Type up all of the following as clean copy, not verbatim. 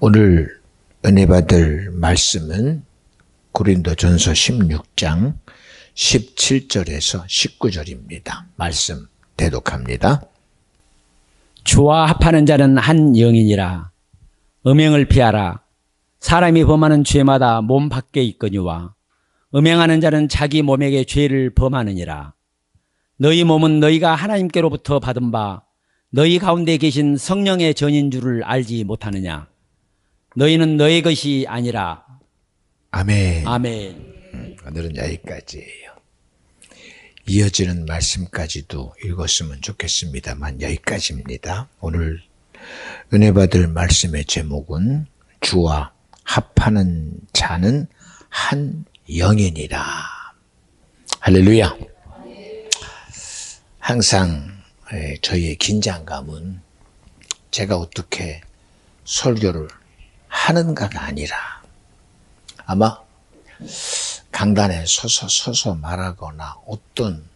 오늘 은혜 받을 말씀은 고린도전서 16장 17절에서 19절입니다. 말씀 대독합니다. 주와 합하는 자는 한 영이니라. 음행을 피하라. 사람이 범하는 죄마다 몸 밖에 있거니와 음행하는 자는 자기 몸에게 죄를 범하느니라. 너희 몸은 너희가 하나님께로부터 받은 바 너희 가운데 계신 성령의 전인 줄을 알지 못하느냐. 너희는 너희 것이 아니라. 아멘. 아멘. 오늘은 여기까지예요. 이어지는 말씀까지도 읽었으면 좋겠습니다만 여기까지입니다. 오늘 은혜 받을 말씀의 제목은 주와 합하는 자는 한 영이니라. 할렐루야. 항상 저희의 긴장감은 제가 어떻게 설교를 하는가가 아니라 아마 강단에 서서 말하거나 어떤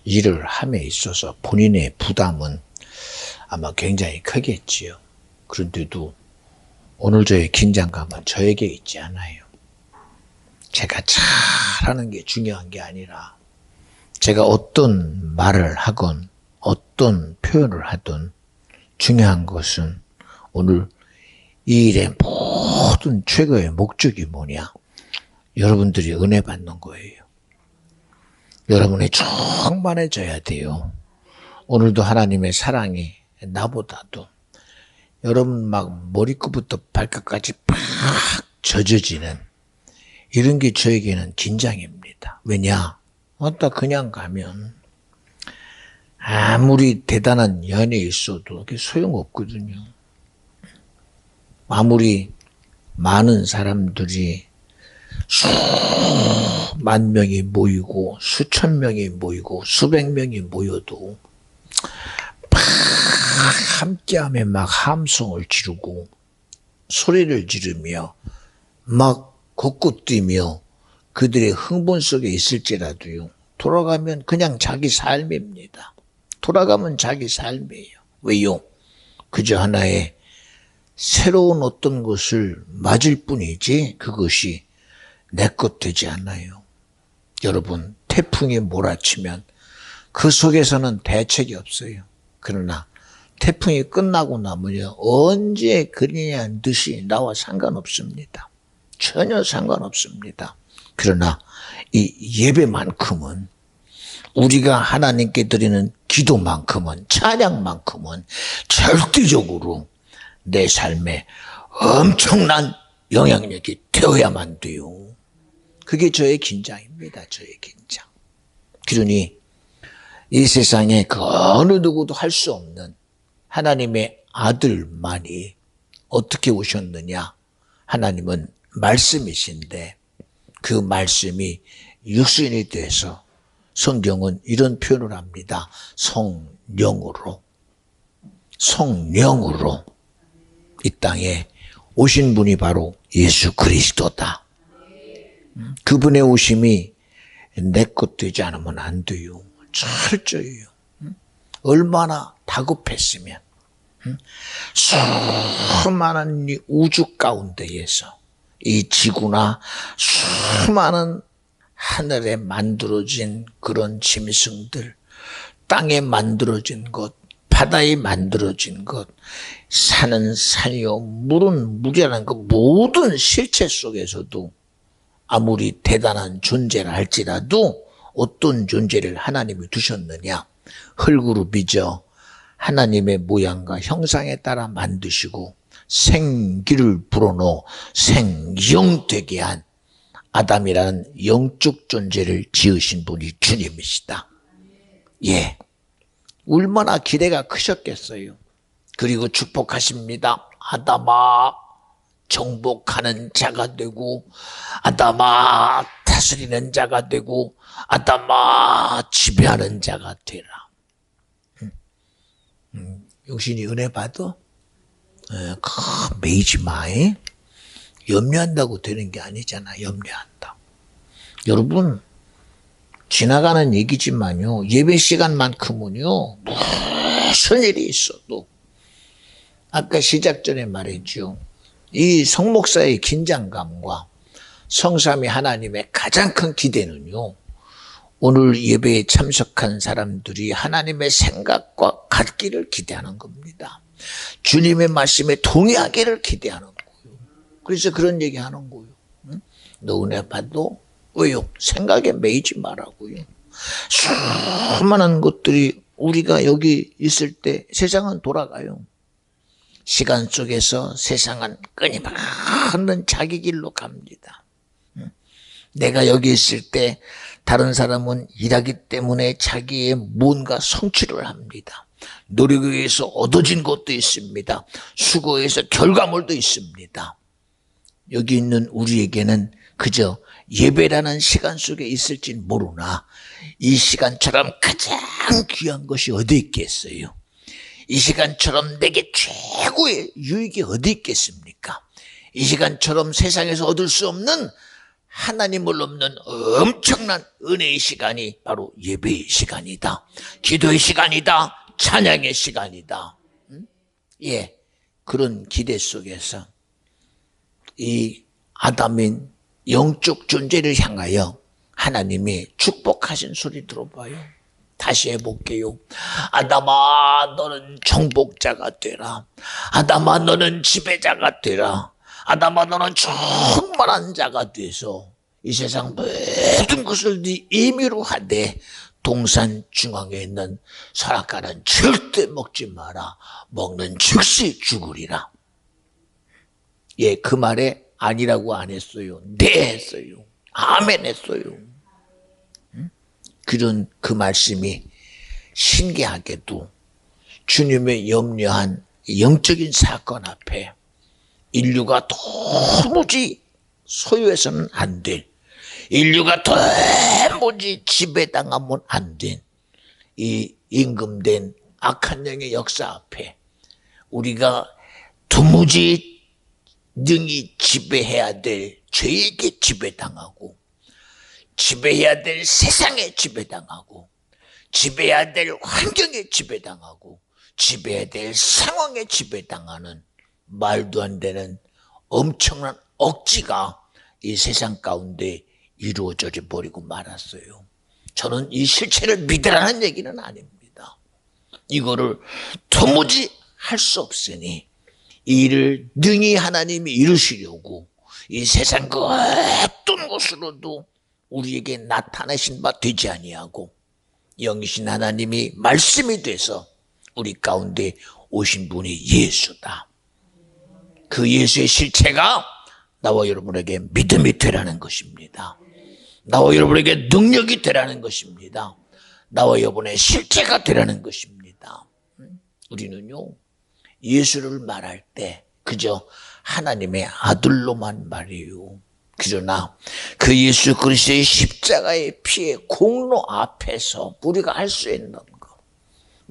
일을 함에 있어서 본인의 부담은 아마 굉장히 크겠지요. 그런데도 오늘 저의 긴장감은 저에게 있지 않아요. 제가 잘하는 게 중요한 게 아니라 제가 어떤 말을 하건 어떤 표현을 하든 중요한 것은 오늘 이 일의 모든 최고의 목적이 뭐냐? 여러분들이 은혜 받는 거예요. 여러분이 충만해져야 돼요. 오늘도 하나님의 사랑이 나보다도 여러분 막 머리끝부터 발끝까지 팍 젖어지는 이런 게 저에게는 긴장입니다. 왜냐? 그냥 가면 아무리 대단한 연애 있어도 그게 소용없거든요. 아무리 많은 사람들이 수만 명이 모이고 수천 명이 모이고 수백 명이 모여도 막 함께하며 막 함성을 지르고 소리를 지르며 막 걷고 뛰며 그들의 흥분 속에 있을지라도요. 돌아가면 그냥 자기 삶입니다. 돌아가면 자기 삶이에요. 왜요? 그저 하나의 새로운 어떤 것을 맞을 뿐이지 그것이 내 것 되지 않아요. 여러분, 태풍이 몰아치면 그 속에서는 대책이 없어요. 그러나 태풍이 끝나고 나면요. 언제 그리냐는 듯이 나와 상관없습니다. 전혀 상관없습니다. 그러나 이 예배만큼은 우리가 하나님께 드리는 기도만큼은 찬양만큼은 절대적으로 내 삶에 엄청난 영향력이 되어야만 돼요. 그게 저의 긴장입니다. 저의 긴장. 그러니 이 세상에 그 어느 누구도 할 수 없는 하나님의 아들만이 어떻게 오셨느냐. 하나님은 말씀이신데 그 말씀이 육신이 돼서 성경은 이런 표현을 합니다. 성령으로 이 땅에 오신 분이 바로 예수 그리스도다. 그분의 오심이 내 것 되지 않으면 안 돼요. 철저해요. 얼마나 다급했으면 수많은 이 우주 가운데에서 이 지구나 수많은 하늘에 만들어진 그런 짐승들, 땅에 만들어진 것, 바다에 만들어진 것, 산은 산이요, 물은 물이라는 그 모든 실체 속에서도 아무리 대단한 존재라 할지라도 어떤 존재를 하나님이 두셨느냐? 흙으로 빚어 하나님의 모양과 형상에 따라 만드시고 생기를 불어넣어 생영되게 한 아담이라는 영적 존재를 지으신 분이 주님이시다. 예. 얼마나 기대가 크셨겠어요. 그리고 축복하십니다. 아담아 정복하는 자가 되고 아담아 다스리는 자가 되고 아담아 지배하는 자가 되라. 영신이 은혜 받아? 매이지 마이. 염려한다고 되는 게 아니잖아. 염려한다. 여러분 지나가는 얘기지만요. 예배 시간만큼은요. 무슨 일이 있어도 아까 시작 전에 말했죠. 이 성목사의 긴장감과 성삼위 하나님의 가장 큰 기대는요, 오늘 예배에 참석한 사람들이 하나님의 생각과 같기를 기대하는 겁니다. 주님의 말씀에 동의하기를 기대하는 거예요. 그래서 그런 얘기 하는 거예요. 응? 너 은혜 받도 왜요? 생각에 매이지 말라고요. 수많은 것들이 우리가 여기 있을 때 세상은 돌아가요. 시간 속에서 세상은 끊임없는 자기 길로 갑니다. 내가 여기 있을 때 다른 사람은 일하기 때문에 자기의 뭔가 성취를 합니다. 노력에 의해서 얻어진 것도 있습니다. 수고해서 결과물도 있습니다. 여기 있는 우리에게는 그저 예배라는 시간 속에 있을진 모르나 이 시간처럼 가장 귀한 것이 어디 있겠어요? 이 시간처럼 내게 최고의 유익이 어디 있겠습니까? 이 시간처럼 세상에서 얻을 수 없는 하나님을 없는 엄청난 은혜의 시간이 바로 예배의 시간이다. 기도의 시간이다. 찬양의 시간이다. 예, 그런 기대 속에서 이 아담인 영적 존재를 향하여 하나님이 축복하신 소리 들어봐요. 다시 해볼게요. 아담아, 너는 정복자가 되라. 아담아, 너는 지배자가 되라. 아담아, 너는 충만한 자가 돼서 이 세상 모든 것을 네 임의로 하되 동산 중앙에 있는 선악과는 절대 먹지 마라. 먹는 즉시 죽으리라. 예, 그 말에 아니라고 안 했어요. 네 했어요. 아멘 했어요. 그런 그 말씀이 신기하게도 주님의 염려한 영적인 사건 앞에 인류가 도무지 소유해서는 안 될, 인류가 도무지 지배당하면 안 된 이 임금된 악한 영의 역사 앞에 우리가 도무지 능히 지배해야 될 죄에게 지배당하고 지배해야 될 세상에 지배당하고 지배해야 될 환경에 지배당하고 지배해야 될 상황에 지배당하는 말도 안 되는 엄청난 억지가 이 세상 가운데 이루어져 버리고 말았어요. 저는 이 실체를 믿으라는 얘기는 아닙니다. 이거를 도무지 할 수 없으니 이 일을 능히 하나님이 이루시려고 이 세상 그 어떤 곳으로도 우리에게 나타내신 바 되지 아니하고 영이신 하나님이 말씀이 돼서 우리 가운데 오신 분이 예수다. 그 예수의 실체가 나와 여러분에게 믿음이 되라는 것입니다. 나와 여러분에게 능력이 되라는 것입니다. 나와 여러분의 실체가 되라는 것입니다. 우리는요, 예수를 말할 때 그저 하나님의 아들로만 말해요. 그러나 그 예수 그리스도의 십자가의 피의 공로 앞에서 우리가 할 수 있는 것,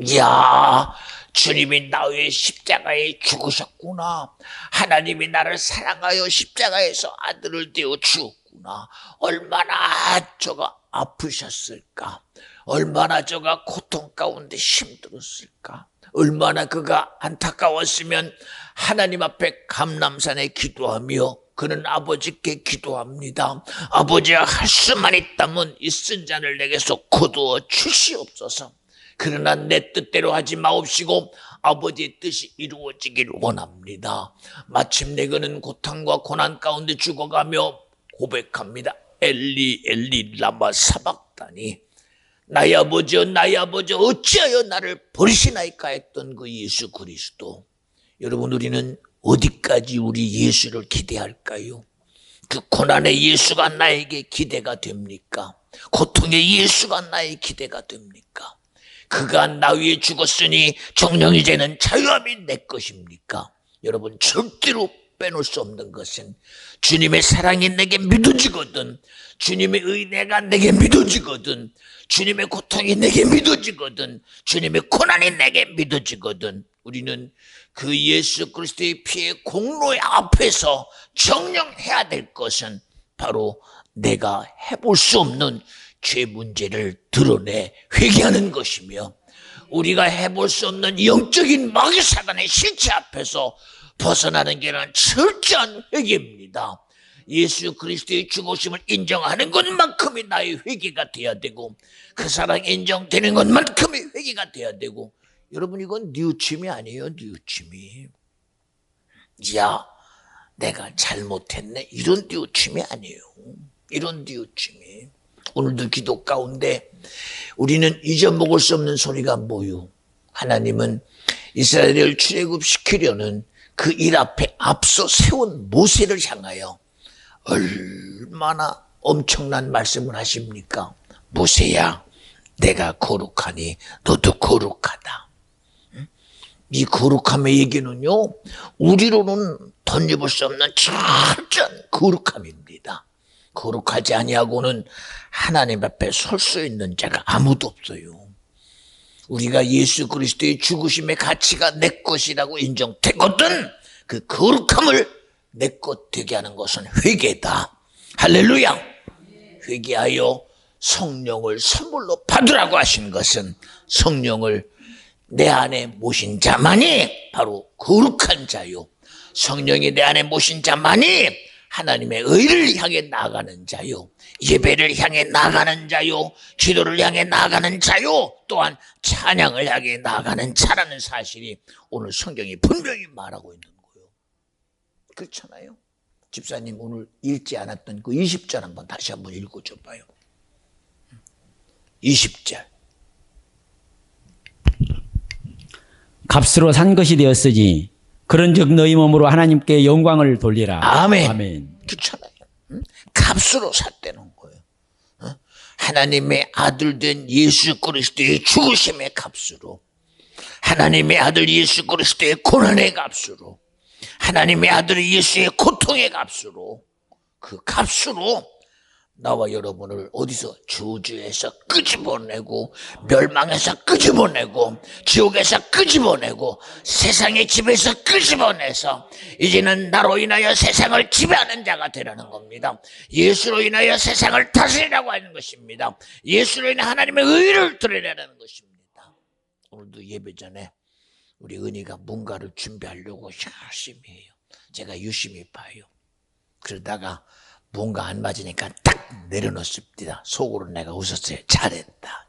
이야, 주님이 나 위해 십자가에 죽으셨구나. 하나님이 나를 사랑하여 십자가에서 아들을 되어 주었구나. 얼마나 저가 아프셨을까. 얼마나 저가 고통 가운데 힘들었을까. 얼마나 그가 안타까웠으면 하나님 앞에 감람산에 기도하며 그는 아버지께 기도합니다. 아버지야, 할 수만 있다면 이 쓴 잔을 내게서 거두어 주시옵소서. 그러나 내 뜻대로 하지 마옵시고 아버지의 뜻이 이루어지길 원합니다. 마침내 그는 고통과 고난 가운데 죽어가며 고백합니다. 엘리 엘리 라마 사박다니, 나의 아버지여 나의 아버지여 어찌하여 나를 버리시나이까 했던 그 예수 그리스도. 여러분, 우리는 어디까지 우리 예수를 기대할까요? 그 고난의 예수가 나에게 기대가 됩니까? 고통의 예수가 나의 기대가 됩니까? 그가 나 위해 죽었으니 정녕 이제는 자유함이 내 것입니까? 여러분, 절대로 빼놓을 수 없는 것은 주님의 사랑이 내게 믿어지거든, 주님의 은혜가 내게 믿어지거든, 주님의 고통이 내게 믿어지거든, 주님의 고난이 내게 믿어지거든, 우리는 그 예수 그리스도의 피의 공로의 앞에서 정령해야 될 것은 바로 내가 해볼 수 없는 죄 문제를 드러내 회개하는 것이며 우리가 해볼 수 없는 영적인 마귀 사단의 실체 앞에서 벗어나는 길은 철저한 회개입니다. 예수 그리스도의 죽으심을 인정하는 것만큼이 나의 회개가 돼야 되고, 그 사랑 인정되는 것만큼이 회개가 돼야 되고. 여러분, 이건 뉘우침이 아니에요. 뉘우침이. 야, 내가 잘못했네, 이런 뉘우침이 아니에요. 이런 뉘우침이. 오늘도 기도 가운데 우리는 잊어먹을 수 없는 소리가 뭐요? 하나님은 이스라엘을 출애굽시키려는 그 일 앞에 앞서 세운 모세를 향하여 얼마나 엄청난 말씀을 하십니까? 모세야, 내가 거룩하니 너도 거룩하다. 이 거룩함의 얘기는요, 우리로는 덧입을 수 없는 철저한 거룩함입니다. 거룩하지 아니하고는 하나님 앞에 설 수 있는 자가 아무도 없어요. 우리가 예수 그리스도의 죽으심의 가치가 내 것이라고 인정되거든, 그 거룩함을 내 것 되게 하는 것은 회개다. 할렐루야. 회개하여 성령을 선물로 받으라고 하신 것은, 성령을 내 안에 모신 자만이 바로 거룩한 자요, 성령이 내 안에 모신 자만이 하나님의 의를 향해 나아가는 자요, 예배를 향해 나아가는 자요, 기도를 향해 나아가는 자요, 또한 찬양을 향해 나아가는 자라는 사실이 오늘 성경이 분명히 말하고 있는 거예요. 그렇잖아요. 집사님, 오늘 읽지 않았던 그 20절 한번 다시 한번 읽어줘 봐요. 20절. 값으로 산 것이 되었으니 그런즉 너희 몸으로 하나님께 영광을 돌리라. 아멘. 아멘. 그렇잖아요. 값으로 샀다는 거예요. 하나님의 아들 된 예수 그리스도의 죽으심의 값으로, 하나님의 아들 예수 그리스도의 고난의 값으로, 하나님의 아들 예수의 고통의 값으로, 그 값으로 나와 여러분을 어디서, 저주에서 끄집어내고, 멸망에서 끄집어내고, 지옥에서 끄집어내고, 세상의 집에서 끄집어내서 이제는 나로 인하여 세상을 지배하는 자가 되라는 겁니다. 예수로 인하여 세상을 다스리라고 하는 것입니다. 예수로 인해 하나님의 의를 드러내라는 것입니다. 오늘도 예배 전에 우리 은희가 뭔가를 준비하려고 열심히 해요. 제가 유심히 봐요. 그러다가 뭔가 안 맞으니까 딱 내려놓습니다. 속으로 내가 웃었어요. 잘했다.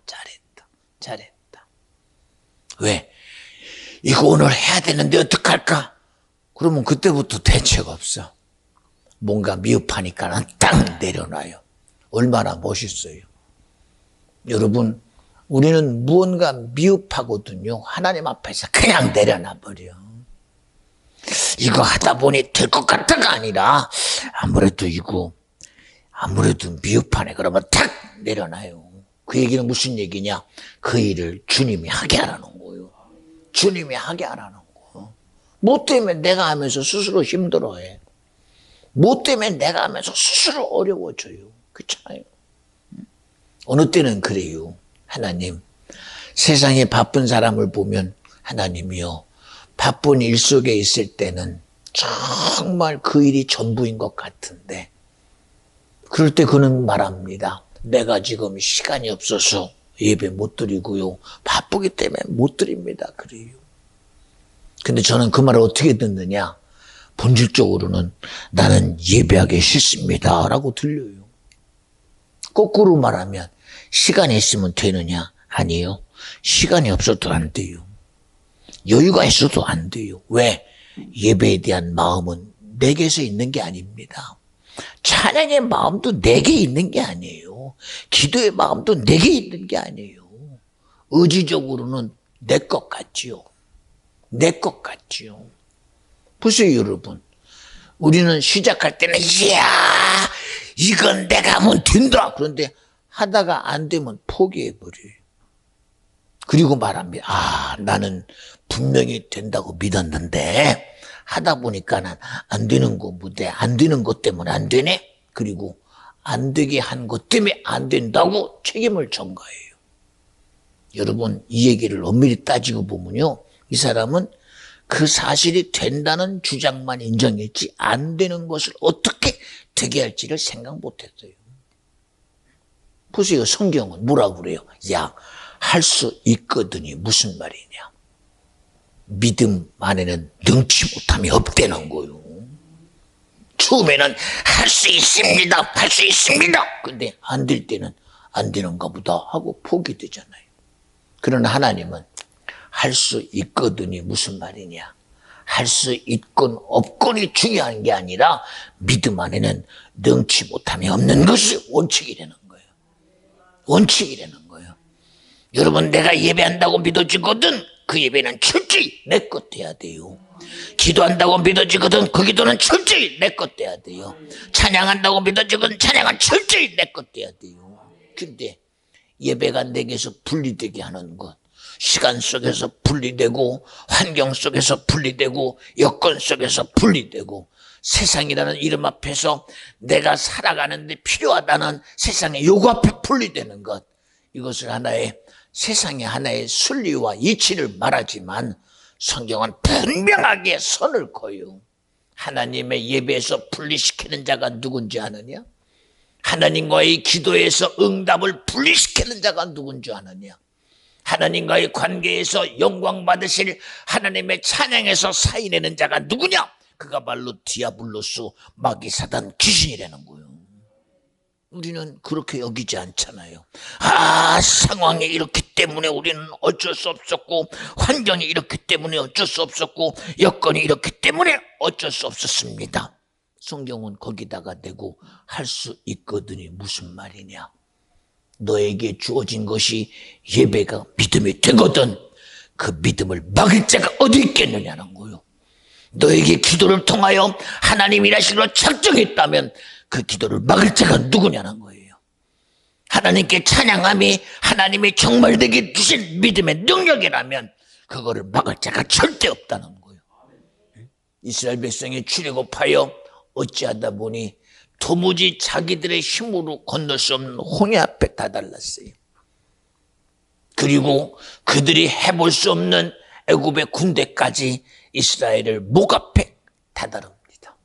왜? 이거 오늘 해야 되는데 어떡할까? 그러면 그때부터 대책 없어. 뭔가 미흡하니까 딱 내려놔요. 얼마나 멋있어요. 여러분, 우리는 무언가 미흡하거든요. 하나님 앞에서 그냥 내려놔버려. 이거 하다 보니 될 것 같다가 아니라, 아무래도 미흡하네. 그러면 탁 내려놔요. 그 얘기는 무슨 얘기냐? 그 일을 주님이 하게 하라는 거예요. 주님이 하게 하라는 거예요. 뭐 때문에 내가 하면서 스스로 힘들어해. 뭐 때문에 내가 하면서 스스로 어려워져요. 그렇잖아요. 어느 때는 그래요. 하나님, 세상에 바쁜 사람을 보면 하나님이요, 바쁜 일 속에 있을 때는 정말 그 일이 전부인 것 같은데, 그럴 때 그는 말합니다. 내가 지금 시간이 없어서 예배 못 드리고요, 바쁘기 때문에 못 드립니다. 그래요. 근데 저는 그 말을 어떻게 듣느냐? 본질적으로는 나는 예배하기 싫습니다 라고 들려요. 거꾸로 말하면 시간이 있으면 되느냐? 아니에요. 시간이 없어도 안 돼요. 여유가 있어도 안 돼요. 왜? 예배에 대한 마음은 내게서 있는 게 아닙니다. 찬양의 마음도 내게 있는 게 아니에요. 기도의 마음도 내게 있는 게 아니에요. 의지적으로는 내 것 같지요. 내 것 같지요. 보세요, 여러분. 우리는 시작할 때는 이야, 이건 내가 하면 된다. 그런데 하다가 안 되면 포기해버려요. 그리고 말합니다. 아, 나는 분명히 된다고 믿었는데 하다 보니까는 안 되는 거 못해. 안 되는 것 때문에 안 되네. 그리고 안 되게 한 것 때문에 안 된다고 책임을 전가해요. 여러분, 이 얘기를 엄밀히 따지고 보면요, 이 사람은 그 사실이 된다는 주장만 인정했지 안 되는 것을 어떻게 되게 할지를 생각 못했어요. 보세요, 성경은 뭐라고 그래요? 야, 할 수 있거든이 무슨 말이냐? 믿음 안에는 능치 못함이 없다는 거요. 처음에는 할 수 있습니다, 할 수 있습니다. 근데 안 될 때는 안 되는가 보다 하고 포기되잖아요. 그러나 하나님은 할 수 있거든이 무슨 말이냐? 할 수 있건 없건이 중요한 게 아니라 믿음 안에는 능치 못함이 없는 것이 원칙이라는 거예요. 원칙이라는 거예요. 여러분, 내가 예배한다고 믿어지거든 그 예배는 철저히 내 것 돼야 돼요. 기도한다고 믿어지거든 그 기도는 철저히 내 것 돼야 돼요. 찬양한다고 믿어지거든 찬양은 철저히 내 것 돼야 돼요. 근데 예배가 내게서 분리되게 하는 것, 시간 속에서 분리되고 환경 속에서 분리되고 여건 속에서 분리되고 세상이라는 이름 앞에서 내가 살아가는데 필요하다는 세상의 요구 앞에 분리되는 것, 이것을 세상의 하나의 순리와 이치를 말하지만 성경은 분명하게 선을 그어요. 하나님의 예배에서 분리시키는 자가 누군지 아느냐? 하나님과의 기도에서 응답을 분리시키는 자가 누군지 아느냐? 하나님과의 관계에서 영광 받으실 하나님의 찬양에서 사이내는 자가 누구냐? 그가 바로 디아블로스, 마귀 사단, 귀신이라는 거예요. 우리는 그렇게 여기지 않잖아요. 상황이 이렇기 때문에 우리는 어쩔 수 없었고, 환경이 이렇기 때문에 어쩔 수 없었고, 여건이 이렇기 때문에 어쩔 수 없었습니다. 성경은 거기다가 대고 할 수 있거든이 무슨 말이냐? 너에게 주어진 것이 예배가 믿음이 되거든 그 믿음을 막을 자가 어디 있겠느냐는 거예요. 너에게 기도를 통하여 하나님 일하시기로 작정했다면 그 기도를 막을 자가 누구냐는 거예요. 하나님께 찬양함이 하나님이 정말 내게 주신 믿음의 능력이라면 그거를 막을 자가 절대 없다는 거예요. 이스라엘 백성이 출애굽하여 어찌하다 보니 도무지 자기들의 힘으로 건널 수 없는 홍해 앞에 다달랐어요. 그리고 그들이 해볼 수 없는 애굽의 군대까지 이스라엘을 목 앞에 다다릅니다.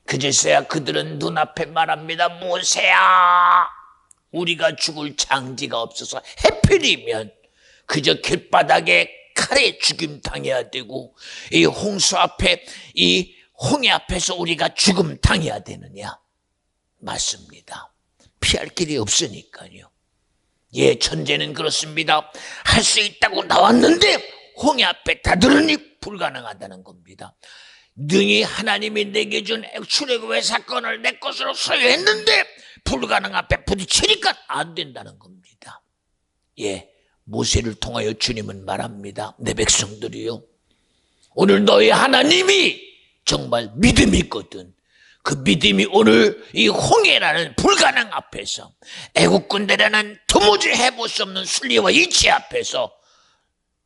그제서야 그들은 눈앞에 말합니다. 모세야, 우리가 죽을 장지가 없어서 해필이면 그저 길바닥에 칼에 죽임 당해야 되고 이 홍수 앞에 이 홍해 앞에서 우리가 죽음 당해야 되느냐? 맞습니다. 피할 길이 없으니까요. 예, 천재는 그렇습니다. 할 수 있다고 나왔는데 홍해 앞에 다들으니 불가능하다는 겁니다. 능히 하나님이 내게 준 출애굽의 사건을 내 것으로 소유했는데 불가능 앞에 부딪히니까 안 된다는 겁니다. 예, 모세를 통하여 주님은 말합니다. 내 백성들이요, 오늘 너희 하나님이 정말 믿음이 있거든 그 믿음이 오늘 이 홍해라는 불가능 앞에서, 애국 군대라는 도무지 해볼 수 없는 순리와 이치 앞에서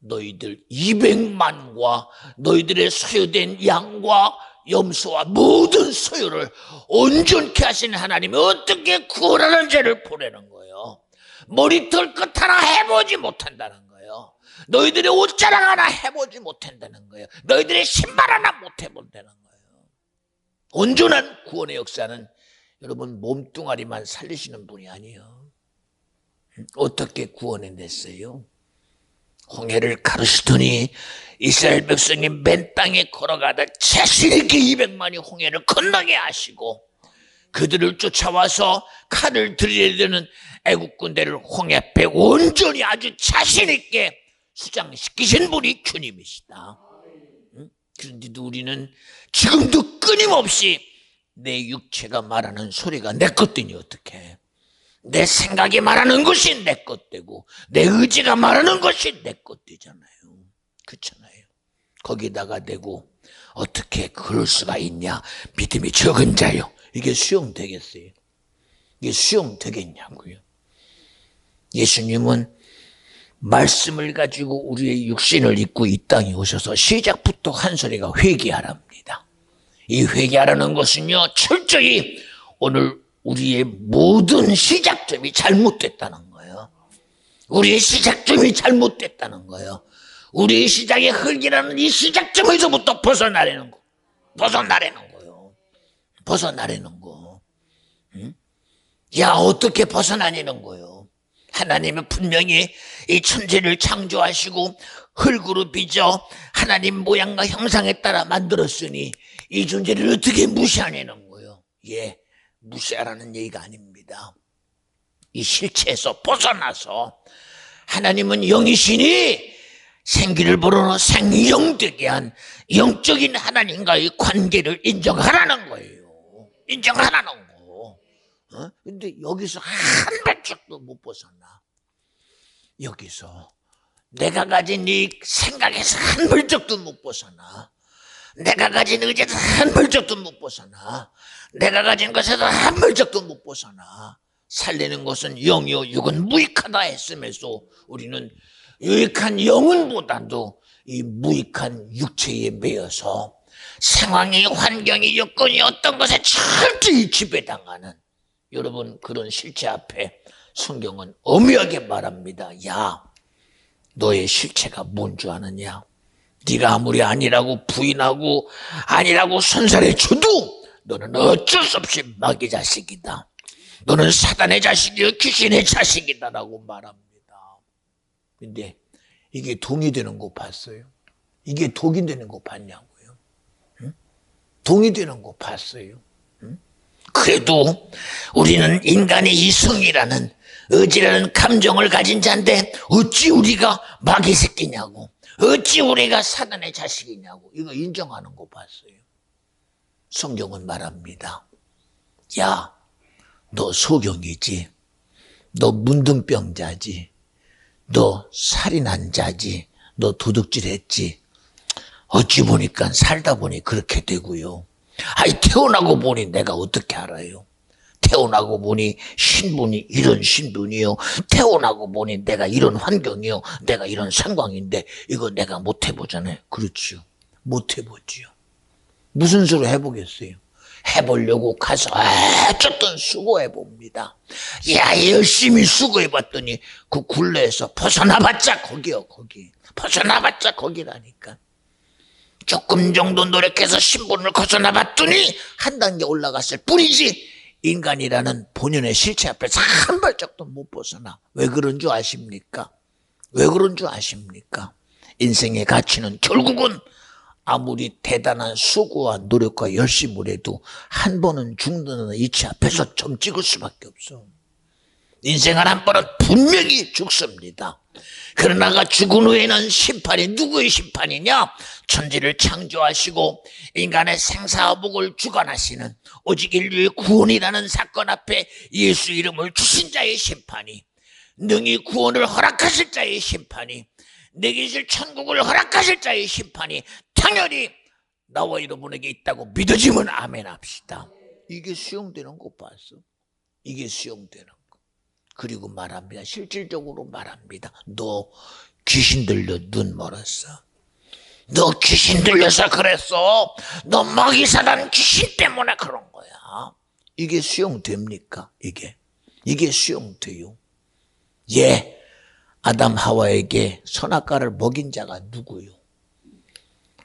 너희들 200만과 너희들의 소유된 양과 염소와 모든 소유를 온전케 하시는 하나님이 어떻게 구원하는 죄를 보내는 거예요? 머리털 끝 하나 해보지 못한다는 거예요. 너희들의 옷자락 하나 해보지 못한다는 거예요. 너희들의 신발 하나 못 해본다는 거예요. 온전한 구원의 역사는 여러분 몸뚱아리만 살리시는 분이 아니에요. 어떻게 구원해냈어요? 홍해를 가르시더니 이스라엘 백성이 맨 땅에 걸어가다 자신있게 200만이 홍해를 건너게 하시고 그들을 쫓아와서 칼을 들이대는 애국 군대를 홍해 앞에 온전히 아주 자신있게 수장시키신 분이 주님이시다. 그런데도 우리는 지금도 끊임없이 내 육체가 말하는 소리가 내 것되니 어떡해. 내 생각이 말하는 것이 내 것되고 내 의지가 말하는 것이 내 것되잖아요. 그렇잖아요. 거기다가 대고 어떻게 그럴 수가 있냐. 믿음이 적은 자요. 이게 수용되겠어요? 이게 수용되겠냐고요. 예수님은 말씀을 가지고 우리의 육신을 입고 이 땅에 오셔서 시작부터 한 소리가 회개하랍니다. 이 회개하라는 것은요, 철저히 오늘 우리의 모든 시작점이 잘못됐다는 거예요. 우리의 시작점이 잘못됐다는 거예요. 우리의 시작의 흙이라는 이 시작점에서부터 벗어나려는 거. 벗어나려는 거예요. 벗어나려는 거. 응? 야, 어떻게 벗어나려는 거예요? 하나님은 분명히 이 천지를 창조하시고 흙으로 빚어 하나님 모양과 형상에 따라 만들었으니 이 존재를 어떻게 무시하냐는 거예요. 예, 무시하라는 얘기가 아닙니다. 이 실체에서 벗어나서 하나님은 영이시니 생기를 불어넣어 생영되게 한 영적인 하나님과의 관계를 인정하라는 거예요. 인정하라는 거. 근데 여기서 한 발짝도 못 벗어나. 여기서 내가 가진 이 생각에서 한 발짝도 못 벗어나. 내가 가진 의지에서 한 발짝도 못 벗어나. 내가 가진 것에서 한 발짝도 못 벗어나. 살리는 것은 영이요 육은 무익하다 했음에도 우리는 유익한 영혼보다도 이 무익한 육체에 매여서 상황이, 환경이, 여건이 어떤 것에 철저히 지배당하는 여러분, 그런 실체 앞에 성경은 엄하게 말합니다. 야, 너의 실체가 뭔 줄 아느냐? 네가 아무리 아니라고 부인하고 아니라고 선살해줘도 너는 어쩔 수 없이 마귀 자식이다. 너는 사단의 자식이요 귀신의 자식이다라고 말합니다. 근데 이게 동이 되는 거 봤어요? 이게 독이 되는 거 봤냐고요? 응? 동이 되는 거 봤어요? 응? 그래도 우리는 인간의 이성이라는 의지라는 감정을 가진 자인데 어찌 우리가 마귀 새끼냐고, 어찌 우리가 사단의 자식이냐고, 이거 인정하는 거 봤어요. 성경은 말합니다. 야, 너 소경이지, 너 문둥병자지, 너 살인한 자지, 너 도둑질했지. 어찌 보니까 살다 보니 그렇게 되고요. 아이, 태어나고 보니 내가 어떻게 알아요? 태어나고 보니 신분이 이런 신분이요, 태어나고 보니 내가 이런 환경이요, 내가 이런 상황인데 이거 내가 못 해보잖아요. 그렇지요, 못 해보지요. 무슨 수로 해보겠어요? 해보려고 가서 어쨌든 수고해봅니다. 야, 열심히 수고해봤더니 그 굴레에서 벗어나봤자 거기요, 거기. 벗어나봤자 거기라니까. 조금 정도 노력해서 신분을 벗어나봤더니 한 단계 올라갔을 뿐이지 인간이라는 본연의 실체 앞에서 한 발짝도 못 벗어나. 왜 그런 줄 아십니까? 왜 그런 줄 아십니까? 인생의 가치는 결국은 아무리 대단한 수고와 노력과 열심을 해도 한 번은 죽는 이치 앞에서 점 찍을 수밖에 없어. 인생은 한 번은 분명히 죽습니다. 그러나가 죽은 후에는 심판이 누구의 심판이냐? 천지를 창조하시고 인간의 생사복을 주관하시는 오직 인류의 구원이라는 사건 앞에 예수 이름을 주신 자의 심판이, 능히 구원을 허락하실 자의 심판이, 내게 있을 천국을 허락하실 자의 심판이 당연히 나와 여러분에게 있다고 믿어지면 아멘 합시다. 이게 수용되는 거 봤어? 이게 수용되는 거. 그리고 말합니다. 실질적으로 말합니다. 너 귀신 들려 눈 멀었어. 너 귀신 들려서 그랬어. 너 마귀 사단 귀신 때문에 그런 거야. 이게 수용됩니까? 이게 수용돼요. 예, 아담 하와에게 선악과를 먹인 자가 누구요?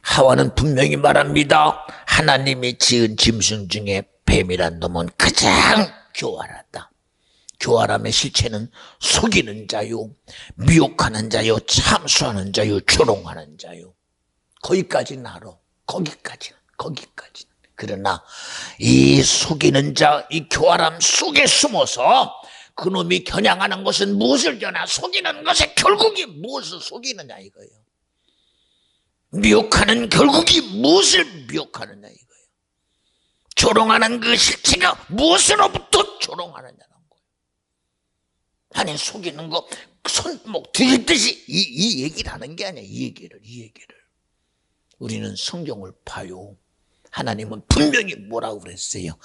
하와는 분명히 말합니다. 하나님이 지은 짐승 중에 뱀이란 놈은 가장 교활하다. 교활함의 실체는 속이는 자요, 미혹하는 자요, 참수하는 자요, 조롱하는 자요. 거기까지는 알아. 거기까지는. 그러나 이 속이는 자, 이 교활함 속에 숨어서 그놈이 겨냥하는 것은 무엇을 겨나 속이는 것에 결국이 무엇을 속이느냐 이거예요. 미혹하는 결국이 무엇을 미혹하느냐 이거예요. 조롱하는 그 실체가 무엇으로부터 조롱하느냐는 거예요. 아니, 속이는 거 손목 뒤집듯이 이 얘기를 하는 게 아니야. 이 얘기를. 우리는 성경을 봐요. 하나님은 분명히 뭐라고 그랬어요?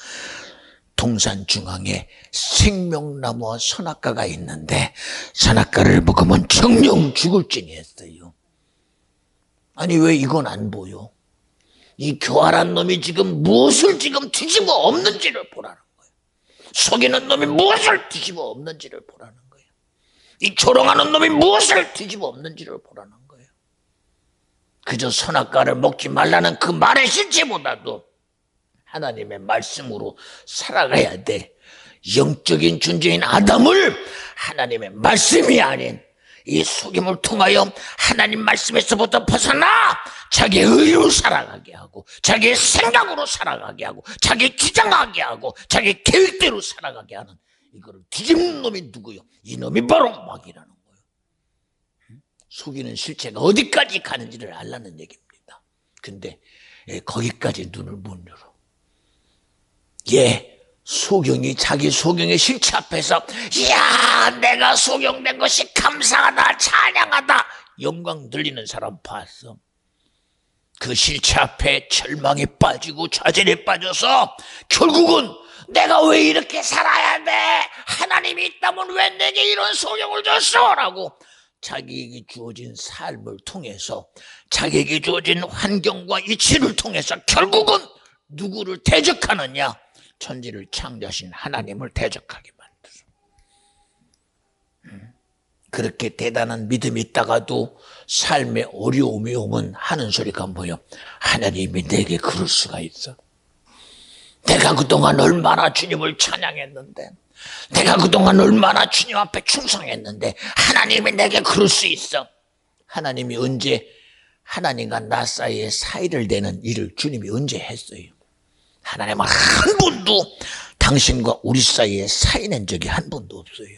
동산 중앙에 생명나무와 선악과가 있는데 선악과를 먹으면 정령 죽을지니 했어요. 아니, 왜 이건 안 보여? 이 교활한 놈이 지금 무엇을 지금 뒤집어 엎는지를 보라는 거예요. 속이는 놈이 무엇을 뒤집어 엎는지를 보라는 거예요. 이 조롱하는 놈이 무엇을 뒤집어 엎는지를 보라는 거예요. 그저 선악과를 먹지 말라는 그 말의 실체보다도 하나님의 말씀으로 살아가야 돼. 영적인 존재인 아담을 하나님의 말씀이 아닌 이 속임을 통하여 하나님 말씀에서부터 벗어나 자기의 의로 살아가게 하고 자기의 생각으로 살아가게 하고 자기 주장하게 하고 자기 계획대로 살아가게 하는 이거를 뒤집는 놈이 누구요? 이 놈이 바로 마귀라는 거예요. 속이는 실체가 어디까지 가는지를 알라는 얘기입니다. 근데 거기까지 눈을 못 열어. 소경이 자기 소경의 실체 앞에서 이야 내가 소경된 것이 감사하다 찬양하다 영광 들리는 사람 봤어. 그 실체 앞에 절망에 빠지고 좌절에 빠져서 결국은 내가 왜 이렇게 살아야 돼? 하나님이 있다면 왜 내게 이런 소경을 줬어? 라고 자기에게 주어진 삶을 통해서 자기에게 주어진 환경과 이치를 통해서 결국은 누구를 대적하느냐? 천지를 창조하신 하나님을 대적하게 만들어. 그렇게 대단한 믿음이 있다가도 삶에 어려움이 오면 하는 소리가 뭐예요? 하나님이 내게 그럴 수가 있어. 내가 그동안 얼마나 주님을 찬양했는데, 내가 그동안 얼마나 주님 앞에 충성했는데 하나님이 내게 그럴 수 있어. 하나님이 언제 하나님과 나 사이에 사이를 대는 일을 주님이 언제 했어요? 하나님은 한 번도 당신과 우리 사이에 사이낸 적이 한 번도 없어요.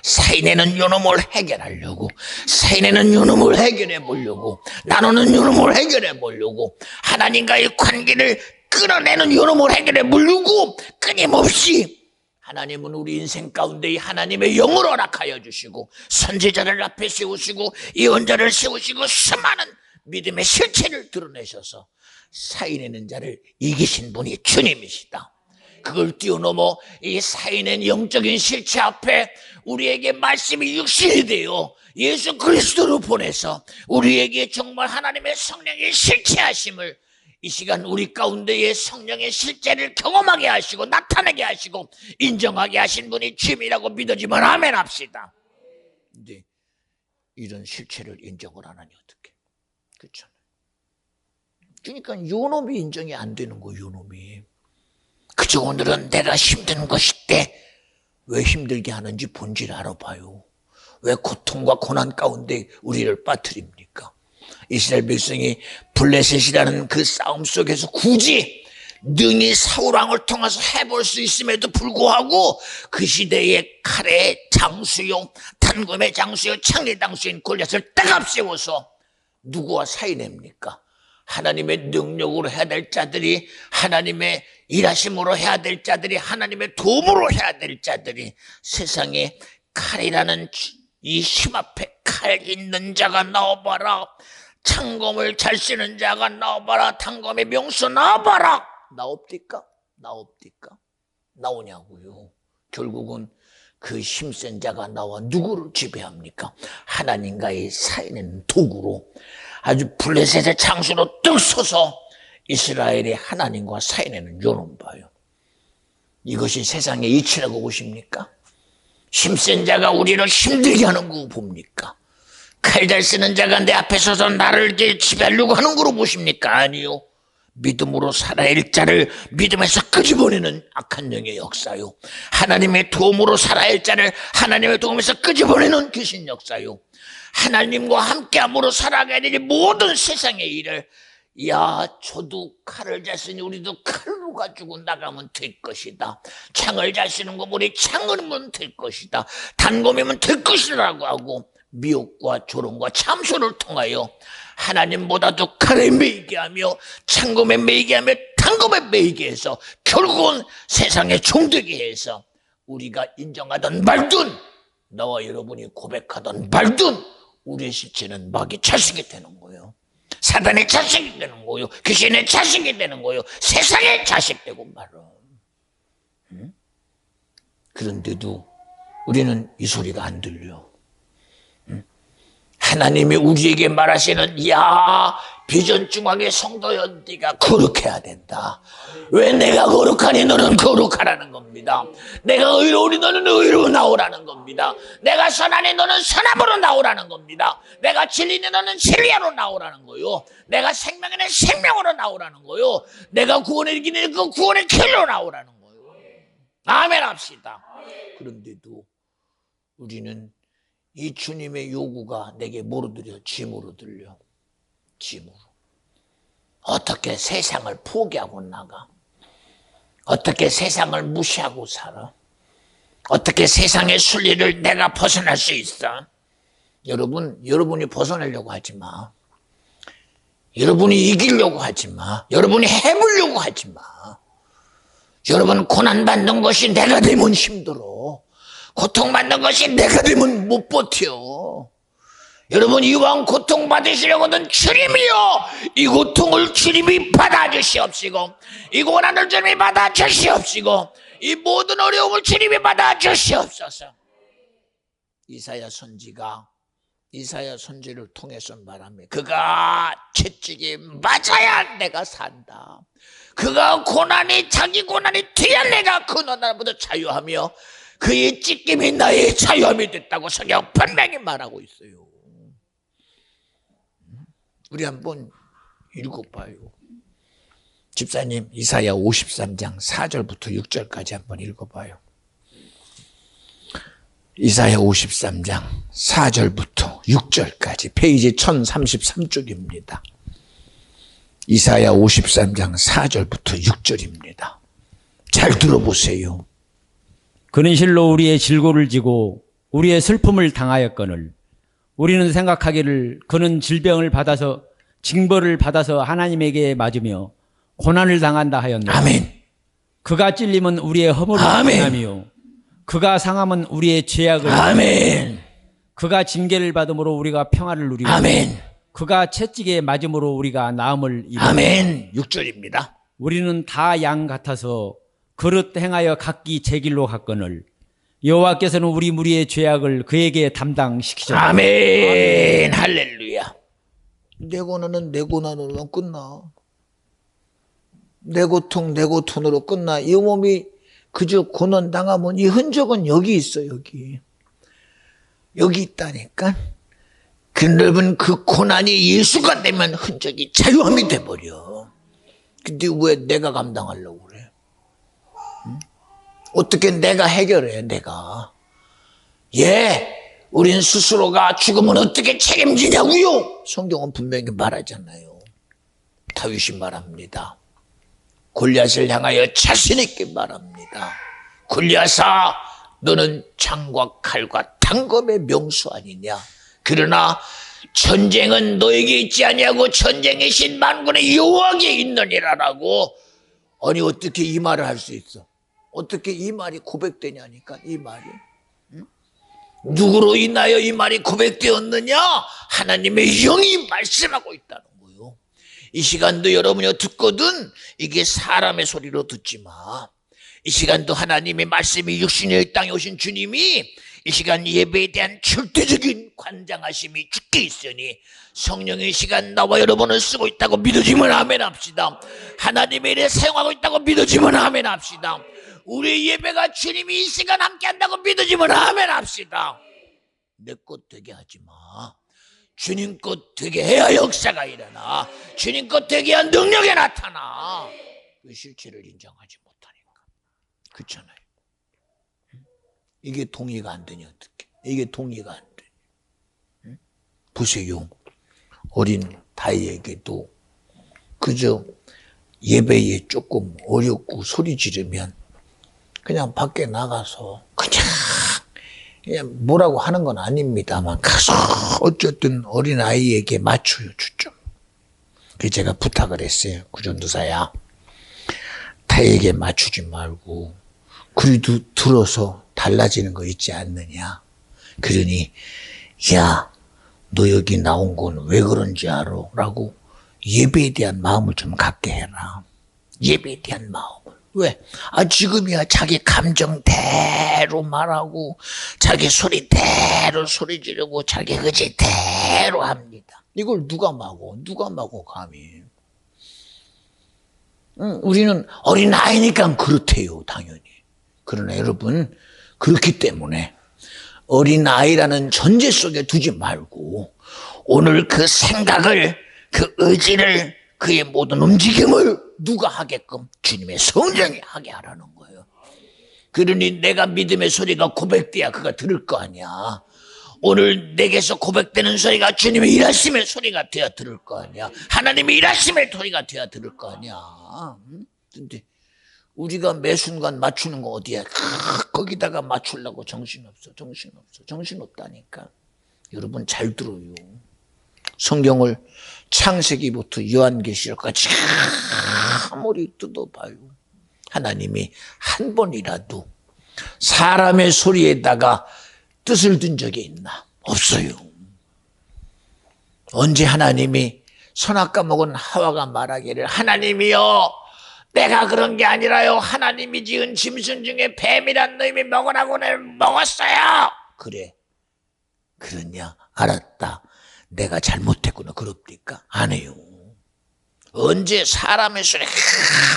사이내는 요놈을 해결하려고, 사이내는 요놈을 해결해 보려고, 나누는 요놈을 해결해 보려고, 하나님과의 관계를 끌어내는 요놈을 해결해 보려고 끊임없이 하나님은 우리 인생 가운데 하나님의 영을 허락하여 주시고 선지자를 앞에 세우시고 예언자를 세우시고 수많은 믿음의 실체를 드러내셔서 사인내는 자를 이기신 분이 주님이시다. 그걸 뛰어넘어 이 사인낸 영적인 실체 앞에 우리에게 말씀이 육신이 되어 예수 그리스도로 보내서 우리에게 정말 하나님의 성령의 실체하심을 이 시간 우리 가운데의 성령의 실체를 경험하게 하시고 나타나게 하시고 인정하게 하신 분이 주님이라고 믿어지면 아멘 합시다. 근데 이런 실체를 인정을 안 하니 어떡해? 그렇죠? 그러니까 요놈이 인정이 안 되는 거예요. 요놈이. 그저 오늘은 내가 힘든 것인데 왜 힘들게 하는지 본질 알아봐요. 왜 고통과 고난 가운데 우리를 빠뜨립니까? 이스라엘 백성이 블레셋이라는 그 싸움 속에서 굳이 능히 사울왕을 통해서 해볼 수 있음에도 불구하고 그 시대의 칼의 장수요 단검의 장수요 창의 장수인 골리앗을 딱 앞세워서 누구와 사이냅니까? 하나님의 능력으로 해야 될 자들이, 하나님의 일하심으로 해야 될 자들이, 하나님의 도움으로 해야 될 자들이 세상에 칼이라는 이 힘 앞에 칼 있는 자가 나와봐라. 창검을 잘 쓰는 자가 나와봐라. 단검의 명수 나와봐라. 나옵니까? 나옵니까? 나오냐고요. 결국은 그 힘센 자가 나와 누구를 지배합니까? 하나님과의 사이는 도구로 아주 블레셋의 장수로 떡 서서 이스라엘의 하나님과 사이내는 요놈 봐요. 이것이 세상의 이치라고 보십니까? 힘센 자가 우리를 힘들게 하는 거 봅니까? 칼 잘 쓰는 자가 내 앞에 서서 나를 지배하려고 하는 거로 보십니까? 아니요. 믿음으로 살아야 할 자를 믿음에서 끄집어내는 악한 영의 역사요. 하나님의 도움으로 살아야 할 자를 하나님의 도움에서 끄집어내는 귀신 역사요. 하나님과 함께함으로 살아가야 되는 모든 세상의 일을 저도 칼을 잘 쓰니 우리도 칼로 가지고 나가면 될 것이다. 창을 잘 쓰는 거 우리 창으로면 될 것이다. 단검이면 될 것이라고 하고 미혹과 조롱과 참소를 통하여 하나님보다도 칼에 매이게 하며 창검에 매이게 하며 단검에 매이게 해서 결국은 세상에 종되게 해서 우리가 인정하던 말든 나와 여러분이 고백하던 말든 우리의 실체는 마귀 자식이 되는 거예요. 사단의 자식이 되는 거예요. 귀신의 자식이 되는 거예요. 세상의 자식 되고 말은. 그런데도 우리는 이 소리가 안 들려. 하나님이 우리에게 말하시는, 야, 비전 중앙의 성도여, 네가 거룩해야 된다. 왜 내가 거룩하니 너는 거룩하라는 겁니다. 내가 의로우니 너는 의로워 나오라는 겁니다. 내가 선하니 너는 선함으로 나오라는 겁니다. 내가 진리니 너는 진리로 나오라는 거요. 내가 생명이니 생명으로 나오라는 거요. 내가 구원의 길이니 그 구원의 길로 나오라는 거요. 아멘 합시다. 그런데도 우리는 이 주님의 요구가 내게 뭐로 들려? 짐으로 들려. 짐으로. 어떻게 세상을 포기하고 나가? 어떻게 세상을 무시하고 살아? 어떻게 세상의 순리를 내가 벗어날 수 있어? 여러분이 벗어나려고 하지 마. 여러분이 이기려고 하지 마. 여러분이 해보려고 하지 마. 여러분, 고난받는 것이 내가 되면 힘들어. 고통받는 것이 내가 되면 못 버텨. 여러분, 이왕 고통받으시려거든 주님이요, 이 고통을 주님이 받아주시옵시고, 이 고난을 주님이 받아주시옵시고, 이 모든 어려움을 주님이 받아주시옵소서. 이사야 선지를 통해서 말하며, 그가 채찍이 맞아야 내가 산다. 그가 자기 고난이 뒤에 내가 그 나라보다 자유하며 그의 찢김이 나의 자유함이 됐다고 성경 분명히 말하고 있어요. 우리 한번 읽어봐요. 집사님, 이사야 53장 4절부터 6절까지 한번 읽어봐요. 이사야 53장 4절부터 6절까지 페이지 1033쪽입니다. 이사야 53장 4절부터 6절입니다. 잘 들어보세요. 그는 실로 우리의 질고를 지고 우리의 슬픔을 당하였거늘 우리는 생각하기를 그는 질병을 받아서 징벌을 받아서 하나님에게 맞으며 고난을 당한다 하였노라. 아멘. 그가 찔림은 우리의 허물을 당하며 그가 상함은 우리의 죄악을 아멘. 그가 징계를 받음으로 우리가 평화를 누리고 아멘. 그가 채찍에 맞음으로 우리가 나음을 입었다. 아멘. 6절입니다. 우리는 다 양 같아서 그릇 행하여 각기 제 길로 갔거늘 여호와께서는 우리 무리의 죄악을 그에게 담당시키셨다. 아멘. 할렐루야. 내 고난으로 끝나. 내 고통으로 끝나. 이 몸이 그저 고난 당하면 이 흔적은 여기 있어. 여기 있다니까. 그 넓은 그 고난이 예수가 되면 흔적이 자유함이 돼버려. 근데 왜 내가 감당하려고 그래? 응? 어떻게 내가 해결해, 내가. 우린 스스로가 죽으면 어떻게 책임지냐고요? 성경은 분명히 말하잖아요. 다윗이 말합니다. 골리앗을 향하여 자신 있게 말합니다. 골리앗아, 너는 창과 칼과 단검의 명수 아니냐? 그러나 전쟁은 너에게 있지 아니하고 전쟁의 신 만군의 여호와께 있느니라라고. 아니, 어떻게 이 말을 할 수 있어? 어떻게 이 말이 고백되냐니까, 이 말이. 응? 누구로 인하여 이 말이 고백되었느냐? 하나님의 영이 말씀하고 있다는 거예요. 이 시간도 여러분이 듣거든 이게 사람의 소리로 듣지 마. 이 시간도 하나님의 말씀이 육신의 땅에 오신 주님이 이 시간 예배에 대한 절대적인 관장하심이 주께 있으니 성령의 시간 나와 여러분을 쓰고 있다고 믿어지면 아멘 합시다. 하나님의 일에 사용하고 있다고 믿어지면 아멘 합시다. 우리 예배가 주님이 이 시간 함께 한다고 믿어지면 아멘 합시다. 내 것 되게 하지 마. 주님 것 되게 해야 역사가 일어나. 주님 것 되게 해야 능력이 나타나. 그 실체를 인정하지 못하니까. 그렇잖아요. 이게 동의가 안 되니 어떡해. 이게 동의가 안 돼. 응? 보세요. 어린 다이에게도 그저 예배에 조금 어렵고 소리 지르면 그냥 밖에 나가서 그냥 뭐라고 하는 건 아닙니다만 가서 어쨌든 어린 아이에게 맞춰요, 초점. 그래서 제가 부탁을 했어요. 구전도사야, 다에게 맞추지 말고 그래도 들어서 달라지는 거 있지 않느냐. 그러니 야, 너 여기 나온 건 왜 그런지 알아? 라고 예배에 대한 마음을 좀 갖게 해라. 예배에 대한 마음을. 왜? 지금이야 자기 감정대로 말하고 자기 소리대로 소리 지르고 자기 의지대로 합니다. 이걸 누가 막어 감히. 우리는 어린아이니까 그렇대요, 당연히. 그러나 여러분, 그렇기 때문에 어린아이라는 전제 속에 두지 말고 오늘 그 생각을, 그 의지를, 그의 모든 움직임을 누가 하게끔 주님의 성령이 하게 하라는 거예요. 그러니 내가 믿음의 소리가 고백돼야 그가 들을 거 아니야. 오늘 내게서 고백되는 소리가 주님의 일하심의 소리가 되어 들을 거 아니야. 하나님의 일하심의 소리가 되어 들을 거 아니야. 근데 우리가 매 순간 맞추는 거 어디야? 거기다가 맞추려고 정신없다니까. 여러분 잘 들어요. 성경을 창세기부터 요한계시록까지 아무리 뜯어봐요. 하나님이 한 번이라도 사람의 소리에다가 뜻을 둔 적이 있나? 없어요. 언제 하나님이 선악 과먹은 하와가 말하기를 하나님이여 내가 그런 게 아니라요. 하나님이 지은 짐승 중에 뱀이란 놈이 먹으라고 내가 먹었어요. 그래. 그러냐? 알았다. 내가 잘못했구나. 그럽니까? 안 해요. 언제 사람의 소리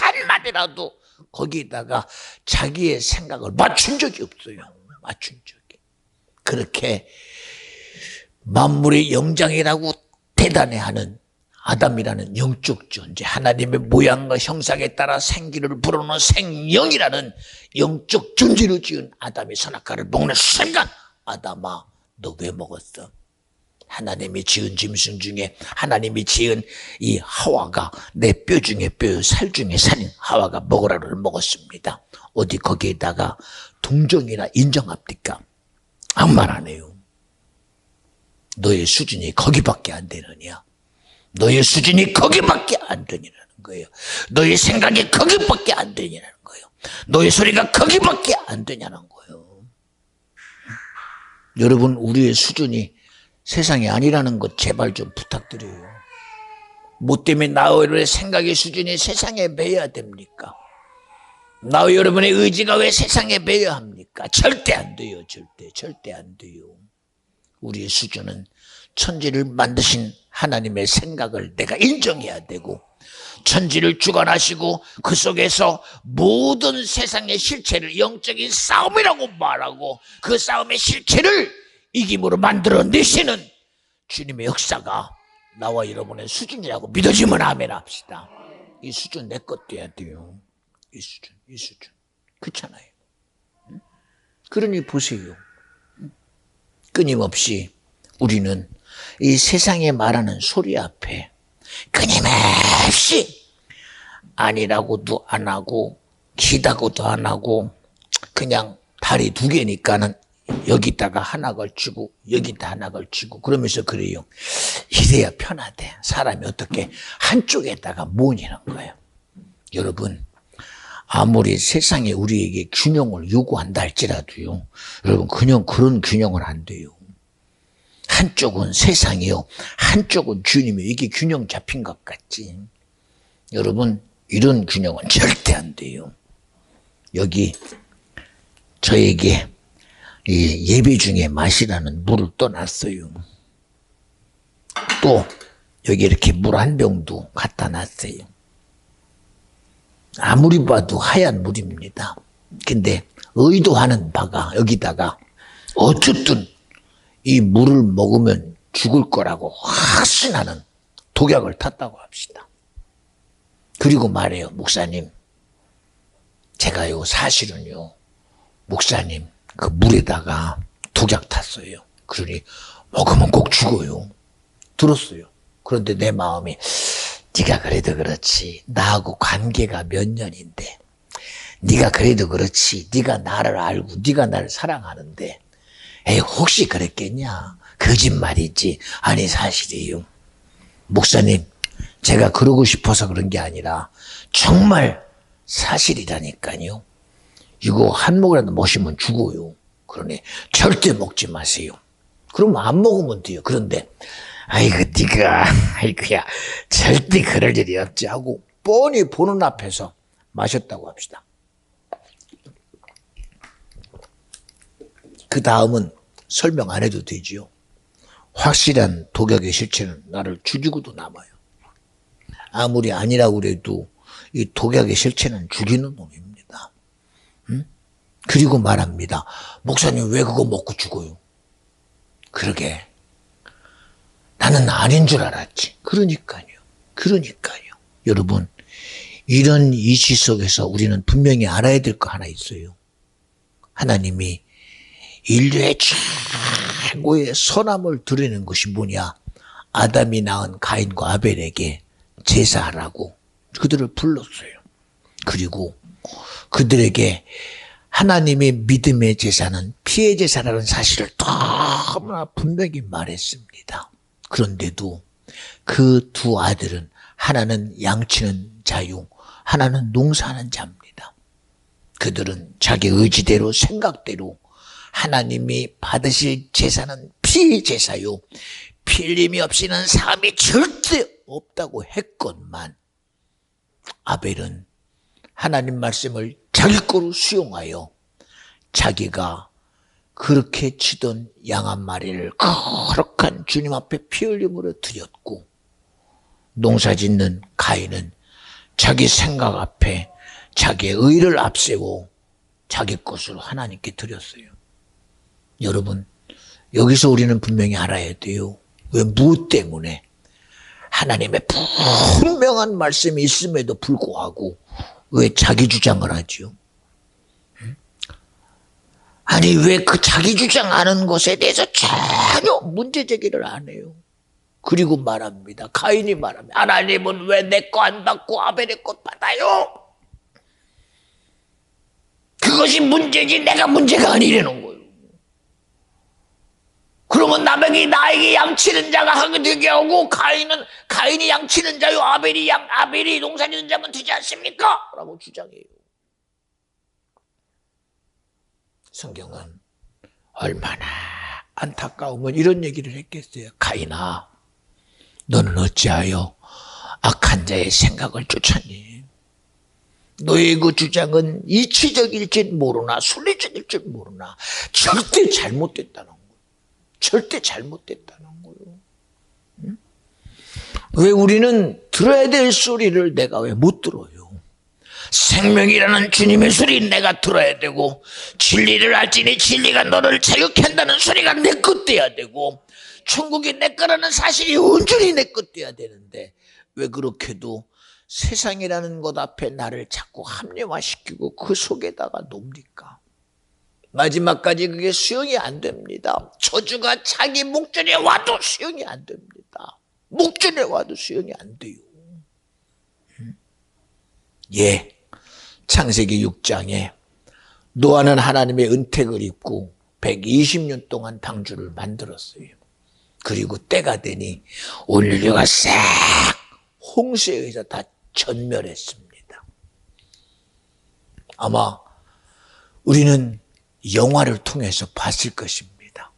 한마디라도 거기에다가 자기의 생각을 맞춘 적이 없어요. 맞춘 적이. 그렇게 만물의 영장이라고 대단해하는 아담이라는 영적 존재, 하나님의 모양과 형상에 따라 생기를 불어넣은 생영이라는 영적 존재로 지은 아담이 선악과를 먹는 순간 아담아 너 왜 먹었어? 하나님이 지은 짐승 중에 하나님이 지은 이 하와가 내 뼈 중에 뼈, 살 중에 살인 하와가 먹으라를 먹었습니다. 어디 거기에다가 동정이나 인정합니까? 아무 말 안 해요. 너의 수준이 거기밖에 안 되느냐? 너의 수준이 거기밖에 안 되냐는 거예요. 너의 생각이 거기밖에 안 되냐는 거예요. 너의 소리가 거기밖에 안 되냐는 거예요. 여러분 우리의 수준이 세상이 아니라는 것 제발 좀 부탁드려요. 뭐 때문에 나의 생각의 수준이 세상에 매여야 됩니까? 나와 여러분의 의지가 왜 세상에 매여야 합니까? 절대 안 돼요. 절대 안 돼요. 우리의 수준은 천지를 만드신 하나님의 생각을 내가 인정해야 되고 천지를 주관하시고 그 속에서 모든 세상의 실체를 영적인 싸움이라고 말하고 그 싸움의 실체를 이김으로 만들어내시는 주님의 역사가 나와 여러분의 수준이라고 믿어지면 아멘 합시다. 이 수준 내 것 돼야 돼요. 이 수준. 그렇잖아요. 그러니 보세요. 끊임없이 우리는 이 세상에 말하는 소리 앞에 끊임없이 아니라고도 안 하고 기다고도 안 하고 그냥 다리 두 개니까는 여기다가 하나 걸치고 여기다 하나 걸치고 그러면서 그래요. 이래야 편하대. 사람이 어떻게 한쪽에다가 모으냐는 거예요. 여러분 아무리 세상에 우리에게 균형을 요구한다 할지라도요. 여러분 그런 균형은 안 돼요. 한쪽은 세상이요. 한쪽은 주님이요. 이게 균형 잡힌 것 같지. 여러분 이런 균형은 절대 안 돼요. 여기 저에게 이 예배 중에 마시라는 물을 떠났어요. 또 여기 이렇게 물 한 병도 갖다 놨어요. 아무리 봐도 하얀 물입니다. 근데 의도하는 바가 여기다가 어쨌든 이 물을 먹으면 죽을 거라고 확신하는 독약을 탔다고 합시다. 그리고 말해요. 목사님 제가요 사실은요 목사님 그 물에다가 독약 탔어요. 그러니 먹으면 꼭 죽어요. 들었어요. 그런데 내 마음이 네가 그래도 그렇지 나하고 관계가 몇 년인데 네가 그래도 그렇지 네가 나를 알고 네가 나를 사랑하는데 에이 혹시 그랬겠냐 거짓말이지. 아니 사실이에요. 목사님 제가 그러고 싶어서 그런 게 아니라 정말 사실이라니까요. 이거 한 모금이라도 마시면 죽어요. 그러니 절대 먹지 마세요. 그러면 안 먹으면 돼요. 그런데 아이고 네가 아이고야 절대 그럴 일이 없지 하고 뻔히 보는 앞에서 마셨다고 합시다. 그 다음은 설명 안 해도 되지요. 확실한 독약의 실체는 나를 죽이고도 남아요. 아무리 아니라고 그래도 이 독약의 실체는 죽이는 놈입니다. 그리고 말합니다. 목사님 왜 그거 먹고 죽어요? 그러게. 나는 아닌 줄 알았지. 그러니까요. 여러분, 이런 이치 속에서 우리는 분명히 알아야 될 거 하나 있어요. 하나님이 인류의 최고의 선함을 드리는 것이 뭐냐? 아담이 낳은 가인과 아벨에게 제사하라고 그들을 불렀어요. 그리고 그들에게 하나님의 믿음의 제사는 피의 제사라는 사실을 너무나 분명히 말했습니다. 그런데도 그 두 아들은 하나는 양치는 자유, 하나는 농사하는 자입니다. 그들은 자기 의지대로 생각대로 하나님이 받으실 제사는 피의 제사요, 피 흘림이 없이는 삶이 절대 없다고 했건만 아벨은 하나님 말씀을 자기 거로 수용하여 자기가 그렇게 치던 양 한 마리를 거룩한 주님 앞에 피 흘림으로 드렸고, 농사짓는 가인은 자기 생각 앞에 자기의 의를 앞세워 자기 것으로 하나님께 드렸어요. 여러분, 여기서 우리는 분명히 알아야 돼요. 왜, 무엇 때문에? 하나님의 분명한 말씀이 있음에도 불구하고 왜 자기 주장을 하지요? 아니, 왜 그 자기 주장하는 것에 대해서 전혀 문제 제기를 안 해요? 그리고 말합니다. 가인이 말합니다. 하나님은 왜 내 거 안 받고 아벨의 것 받아요? 그것이 문제지 내가 문제가 아니라는 거예요. 그러면 나에게 양치는 자가 하게 되게 하고 가인이 양치는 자요, 아벨이 농사짓는 자면 되지 않습니까? 라고 주장해요. 성경은 얼마나 안타까우면 이런 얘기를 했겠어요. 가인아, 너는 어찌하여 악한 자의 생각을 쫓았니? 너의 그 주장은 이치적일지 모르나 순리적일지 모르나 절대 잘못됐다는 거예요. 절대 잘못됐다는 거예요. 응? 왜 우리는 들어야 될 소리를 내가 왜 못 들어요? 생명이라는 주님의 소리 내가 들어야 되고, 진리를 알지니 진리가 너를 자유케 한다는 소리가 내 것 돼야 되고, 천국이 내 거라는 사실이 온전히 내 것 돼야 되는데, 왜 그렇게도 세상이라는 것 앞에 나를 자꾸 합리화시키고 그 속에다가 놉니까? 마지막까지 그게 수용이 안 됩니다. 저주가 자기 목전에 와도 수용이 안 됩니다. 목전에 와도 수용이 안 돼요. 예, 창세기 6장에 노아는 하나님의 은택을 입고 120년 동안 방주를 만들었어요. 그리고 때가 되니 온 인류가 싹 홍수에 의해서 다 전멸했습니다. 아마 우리는 영화를 통해서 봤을 것입니다.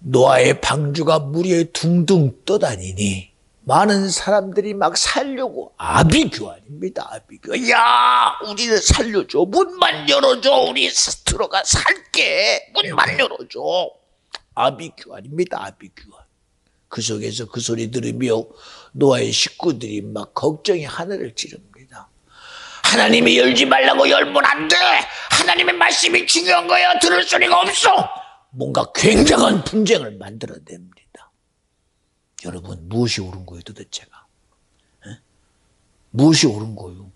노아의 방주가 물 위에 둥둥 떠다니니 많은 사람들이 막 살려고, 아비규환입니다. 아비규환. 야, 우리를 살려줘. 문만 열어줘. 우리 들어가 살게. 문만 열어줘. 아비규환입니다. 아비규환. 그 속에서 그 소리 들으며 노아의 식구들이 막 걱정이 하늘을 찌릅니다. 하나님이 열지 말라고 열면 안 돼. 하나님의 말씀이 중요한 거야. 들을 소리가 없어. 뭔가 굉장한 분쟁을 만들어냅니다. 여러분, 무엇이 옳은 거예요, 도대체가? 에? 무엇이 옳은 거예요?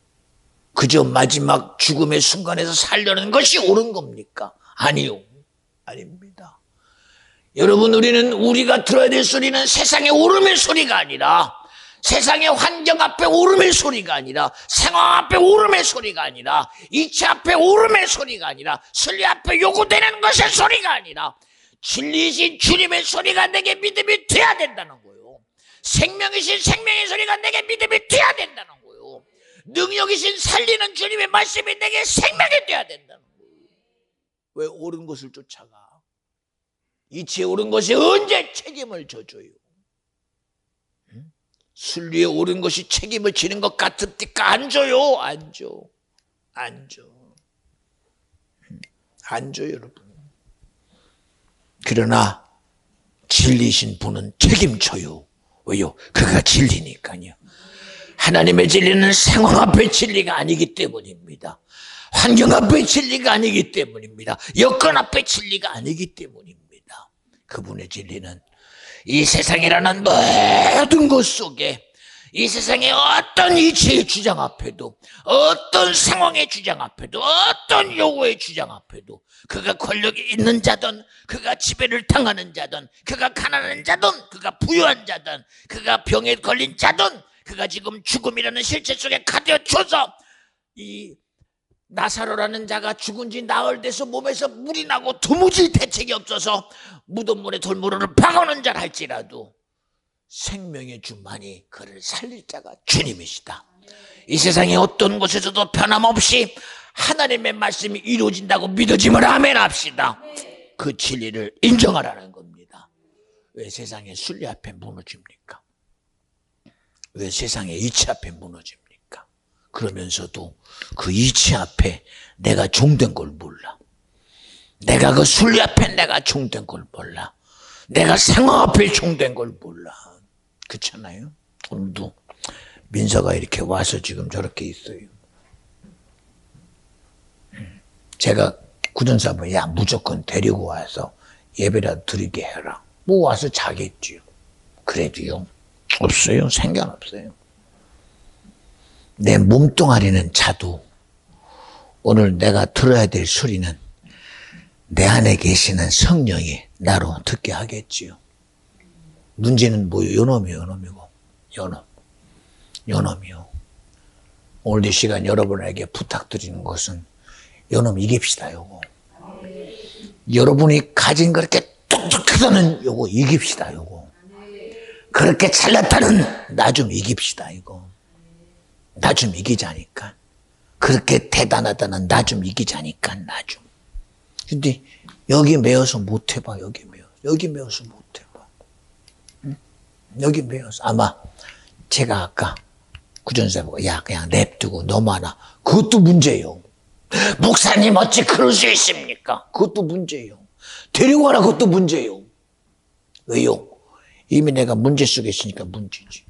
그저 마지막 죽음의 순간에서 살려는 것이 옳은 겁니까? 아니요. 아닙니다. 여러분, 우리가 들어야 될 소리는 세상의 오름의 소리가 아니라, 세상의 환경 앞에 오름의 소리가 아니라, 상황 앞에 오름의 소리가 아니라, 이치 앞에 오름의 소리가 아니라, 순리 앞에 요구되는 것의 소리가 아니라, 진리이신 주님의 소리가 내게 믿음이 돼야 된다는 거예요. 생명이신 생명의 소리가 내게 믿음이 돼야 된다는 거예요. 능력이신 살리는 주님의 말씀이 내게 생명이 돼야 된다는 거예요. 왜 옳은 것을 쫓아가? 이치에 옳은 것이 언제 책임을 져줘요? 순리에 옳은 것이 책임을 지는 것 같으니까 안 줘요. 안 줘. 안 줘. 안 줘요, 여러분. 그러나 진리신 분은 책임져요. 왜요? 그가 진리니까요. 하나님의 진리는 상황 앞의 진리가 아니기 때문입니다. 환경 앞의 진리가 아니기 때문입니다. 여건 앞의 진리가 아니기 때문입니다. 그분의 진리는 이 세상이라는 모든 것 속에, 이 세상의 어떤 이치의 주장 앞에도, 어떤 상황의 주장 앞에도, 어떤 요구의 주장 앞에도, 그가 권력이 있는 자든, 그가 지배를 당하는 자든, 그가 가난한 자든, 그가 부유한 자든, 그가 병에 걸린 자든, 그가 지금 죽음이라는 실체 속에 가두어져서 이 나사로라는 자가 죽은 지 나흘 돼서 몸에서 물이 나고 도무지 대책이 없어서 무덤물에 돌무로를 박아오는 자라 할지라도 생명의 주만이 그를 살릴 자가 주님이시다. 이 세상의 어떤 곳에서도 변함없이 하나님의 말씀이 이루어진다고 믿어지면 아멘 합시다. 그 진리를 인정하라는 겁니다. 왜 세상의 순리 앞에 무너집니까? 왜 세상의 이치 앞에 무너집니까? 그러면서도 그 이치 앞에 내가 종된 걸 몰라. 내가 그 순리 앞에 내가 종된 걸 몰라. 내가 상황 앞에 종된 걸 몰라. 그렇잖아요? 오늘도 민서가 이렇게 와서 지금 저렇게 있어요. 제가 구전사부에 야 무조건 데리고 와서 예배라도 드리게 해라. 뭐 와서 자겠지요. 그래도요. 없어요. 상관없어요. 내 몸뚱아리는 자도 오늘 내가 들어야 될 소리는 내 안에 계시는 성령이 나로 듣게 하겠지요. 문제는 뭐예요? 요놈이고 요놈이요. 오늘 이 시간 여러분에게 부탁드리는 것은 요놈 이깁시다. 요거 여러분이 가진 그렇게 똑똑하다는 요거 이깁시다. 요거 그렇게 잘났다는 나 좀 이깁시다. 이거 나 좀 이기자니까. 그렇게 대단하다는 나 좀 이기자니까. 나 좀. 근데 여기 매여서 못 해봐. 여기 매여서 못 해봐. 응? 여기 매여서 아마 제가 아까 구전사 보고 야 그냥 냅두고 너무하나. 그것도 문제예요. 목사님 어찌 그럴 수 있습니까? 그것도 문제예요. 데리고 가라. 그것도 문제예요. 왜요? 이미 내가 문제 속에 있으니까 문제지.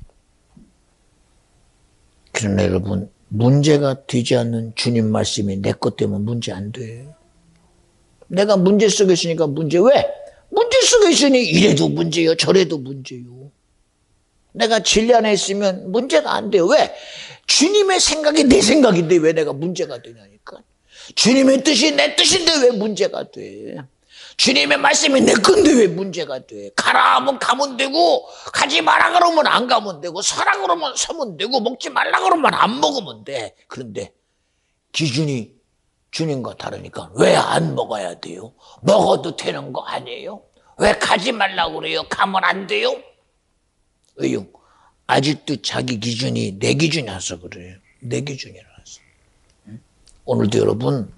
그러나 여러분, 문제가 되지 않는 주님 말씀이 내 것 때문에 문제 안 돼. 내가 문제 속에 있으니까 문제. 왜? 문제 속에 있으니 이래도 문제요, 저래도 문제요. 내가 진리 안에 있으면 문제가 안 돼요. 왜? 주님의 생각이 내 생각인데 왜 내가 문제가 되냐니까. 주님의 뜻이 내 뜻인데 왜 문제가 돼? 주님의 말씀이 내 건데 왜 문제가 돼? 가라 하면 가면 되고, 가지 마라 그러면 안 가면 되고, 서라 그러면 서면 되고, 먹지 말라 그러면 안 먹으면 돼. 그런데 기준이 주님과 다르니까 왜 안 먹어야 돼요? 먹어도 되는 거 아니에요? 왜 가지 말라고 그래요? 가면 안 돼요? 왜요? 아직도 자기 기준이 내 기준이라서 그래요. 내 기준이라서. 오늘도 여러분,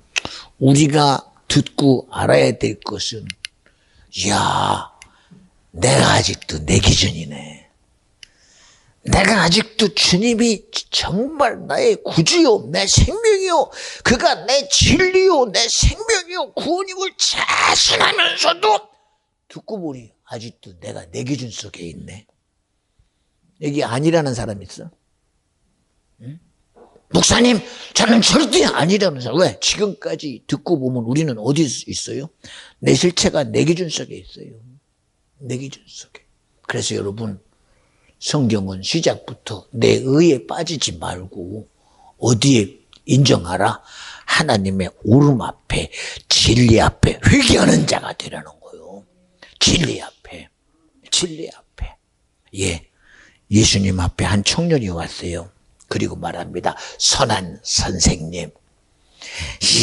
우리가 듣고 알아야 될 것은, 야, 내가 아직도 내 기준이네. 내가 아직도 주님이 정말 나의 구주요, 내 생명이요, 그가 내 진리요, 내 생명이요, 구원임을 자신하면서도 듣고 보니 아직도 내가 내 기준 속에 있네. 여기 아니라는 사람 있어? 응? 목사님, 저는 절대 아니라는 사람. 왜? 지금까지 듣고 보면 우리는 어디 있어요? 내 실체가 내 기준 속에 있어요. 내 기준 속에. 그래서 여러분, 성경은 시작부터 내 의에 빠지지 말고 어디에 인정하라? 하나님의 오름 앞에, 진리 앞에 회개하는 자가 되라는 거예요. 진리 앞에. 예, 예수님 앞에 한 청년이 왔어요. 그리고 말합니다. 선한 선생님.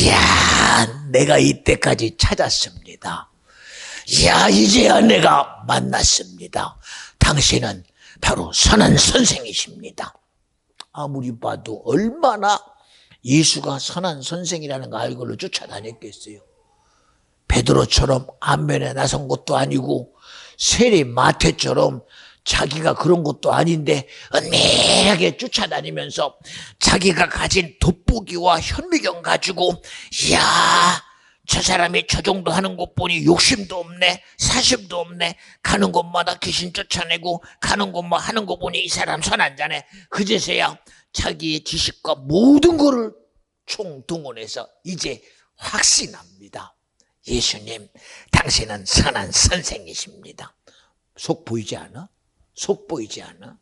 이야, 내가 이때까지 찾았습니다. 이야, 이제야 내가 만났습니다. 당신은 바로 선한 선생이십니다. 아무리 봐도 얼마나 예수가 선한 선생이라는 거 알고는 쫓아다녔겠어요. 베드로처럼 안면에 나선 것도 아니고 세리 마태처럼 자기가 그런 것도 아닌데 은밀하게 쫓아다니면서 자기가 가진 돋보기와 현미경 가지고 이야 저 사람이 저 정도 하는 것 보니 욕심도 없네, 사심도 없네, 가는 곳마다 귀신 쫓아내고 가는 곳마다 하는 거 보니 이 사람 선한 자네. 그제서야 자기의 지식과 모든 것을 총동원해서 이제 확신합니다. 예수님, 당신은 선한 선생이십니다. 속 보이지 않아? 속 보이지 않아?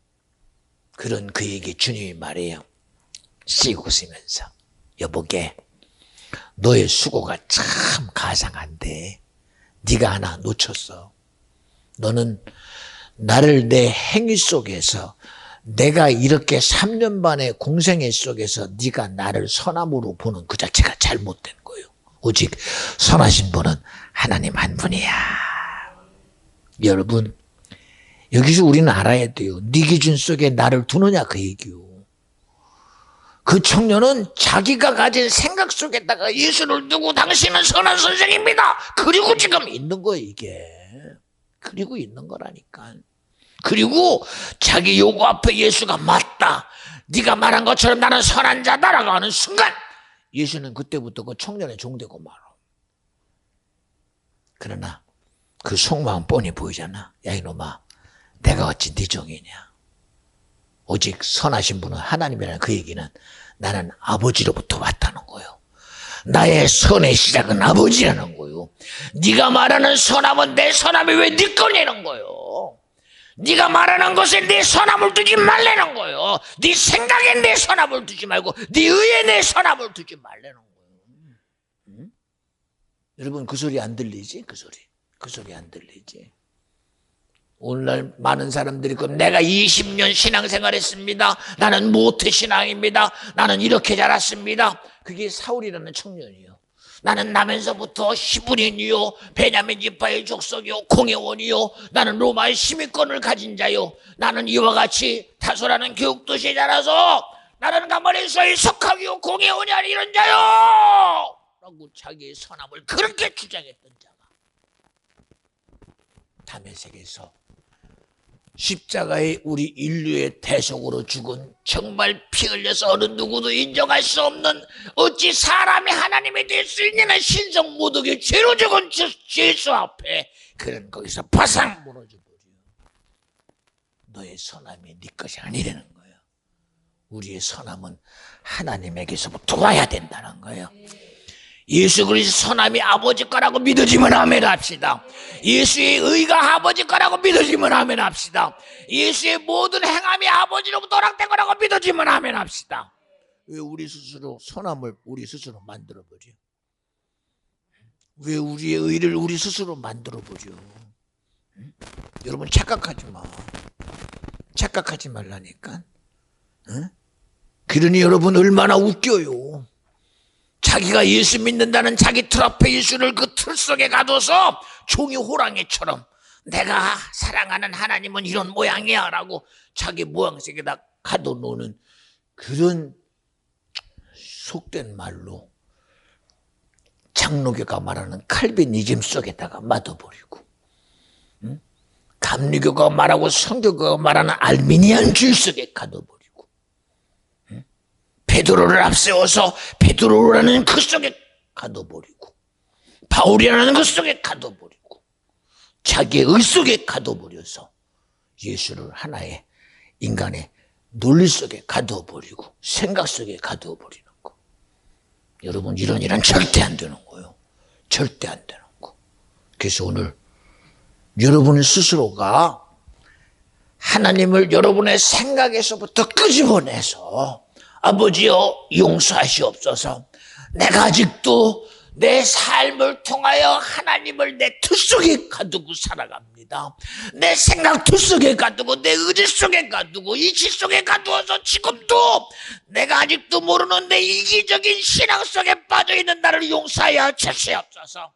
그런 그에게 주님이 말해요. 씩 웃으면서, 여보게, 너의 수고가 참 가상한데 네가 하나 놓쳤어. 너는 나를 내 행위 속에서, 내가 이렇게 3년 반의 공생애 속에서 네가 나를 선함으로 보는 그 자체가 잘못된 거예요. 오직 선하신 분은 하나님 한 분이야. 여러분, 여기서 우리는 알아야 돼요. 네 기준 속에 나를 두느냐 그 얘기요. 그 청년은 자기가 가진 생각 속에다가 예수를 두고 당신은 선한 선생입니다. 그리고 지금 있는 거예요, 이게. 그리고 있는 거라니까. 그리고 자기 요구 앞에 예수가 맞다, 네가 말한 것처럼 나는 선한 자다라고 하는 순간 예수는 그때부터 그 청년의 종되고 말아. 그러나 그 속마음 뻔히 보이잖아. 야 이놈아, 내가 어찌 네 종이냐. 오직 선하신 분은 하나님이라는 그 얘기는 나는 아버지로부터 왔다는 거예요. 나의 선의 시작은 아버지라는 거예요. 네가 말하는 선함은 내 선함이 왜 네 거냐는 거예요. 네가 말하는 것에 내 선함을 두지 말라는 거예요. 네 생각에 내 선함을 두지 말고 네 의에 내 선함을 두지 말라는 거예요. 응? 여러분 그 소리 안 들리지? 그 소리 안 들리지? 오늘날 많은 사람들이 내가 20년 신앙생활 했습니다. 나는 모태신앙입니다. 나는 이렇게 자랐습니다. 그게 사울이라는 청년이요. 나는 나면서부터 히브리인이요, 베냐민 지파의 족속이요, 공회원이요, 나는 로마의 시민권을 가진 자요, 나는 이와 같이 다소라는 교육도시에 자라서 나는 가마리아의 석학이요, 공회원이 아닌 이런 자요 라고 자기의 선함을 그렇게 주장했던 자가 다메섹에서 십자가에 우리 인류의 대속으로 죽은 정말 피 흘려서 어느 누구도 인정할 수 없는, 어찌 사람이 하나님이 될 수 있느냐 신성 모독의 죄로 죽은 예수 앞에 그는 거기서 바상 무너져 버려. 너의 선함이 네 것이 아니라는 거예요. 우리의 선함은 하나님에게서부터 와야 된다는 거예요. 예수 그리스도 선함이 아버지 거라고 믿어지면 아멘 합시다. 예수의 의가 아버지 거라고 믿어지면 아멘 합시다. 예수의 모든 행함이 아버지로부터 허락된 거라고 믿어지면 아멘 합시다. 왜 우리 스스로 선함을 우리 스스로 만들어버려? 왜 우리의 의를 우리 스스로 만들어버려? 응? 여러분 착각하지 마. 착각하지 말라니까. 응? 그러니 여러분 얼마나 웃겨요. 자기가 예수 믿는다는 자기 틀 앞에 예수를 그 틀 속에 가둬서 종이 호랑이처럼 내가 사랑하는 하나님은 이런 모양이야 라고 자기 모양 속에다 가둬놓는 그런 속된 말로 장로교가 말하는 칼빈이즘 속에다가 맞아버리고, 응? 감리교가 말하고 성교가 말하는 알미니안주의 속에 가둬버리고, 베드로를 앞세워서 베드로라는 그 속에 가둬버리고, 바울이라는 그 속에 가둬버리고, 자기의 의 속에 가둬버려서 예수를 하나의 인간의 논리 속에 가둬버리고 생각 속에 가둬버리는 거. 여러분 이런 일은 절대 안 되는 거예요. 절대 안 되는 거. 그래서 오늘 여러분 스스로가 하나님을 여러분의 생각에서부터 끄집어내서 아버지여 용서하시옵소서. 내가 아직도 내 삶을 통하여 하나님을 내 틀 속에 가두고 살아갑니다. 내 생각 틀 속에 가두고 내 의지 속에 가두고 이치 속에 가두어서 지금도 내가 아직도 모르는 내 이기적인 신앙 속에 빠져있는 나를 용서하여 주시옵소서.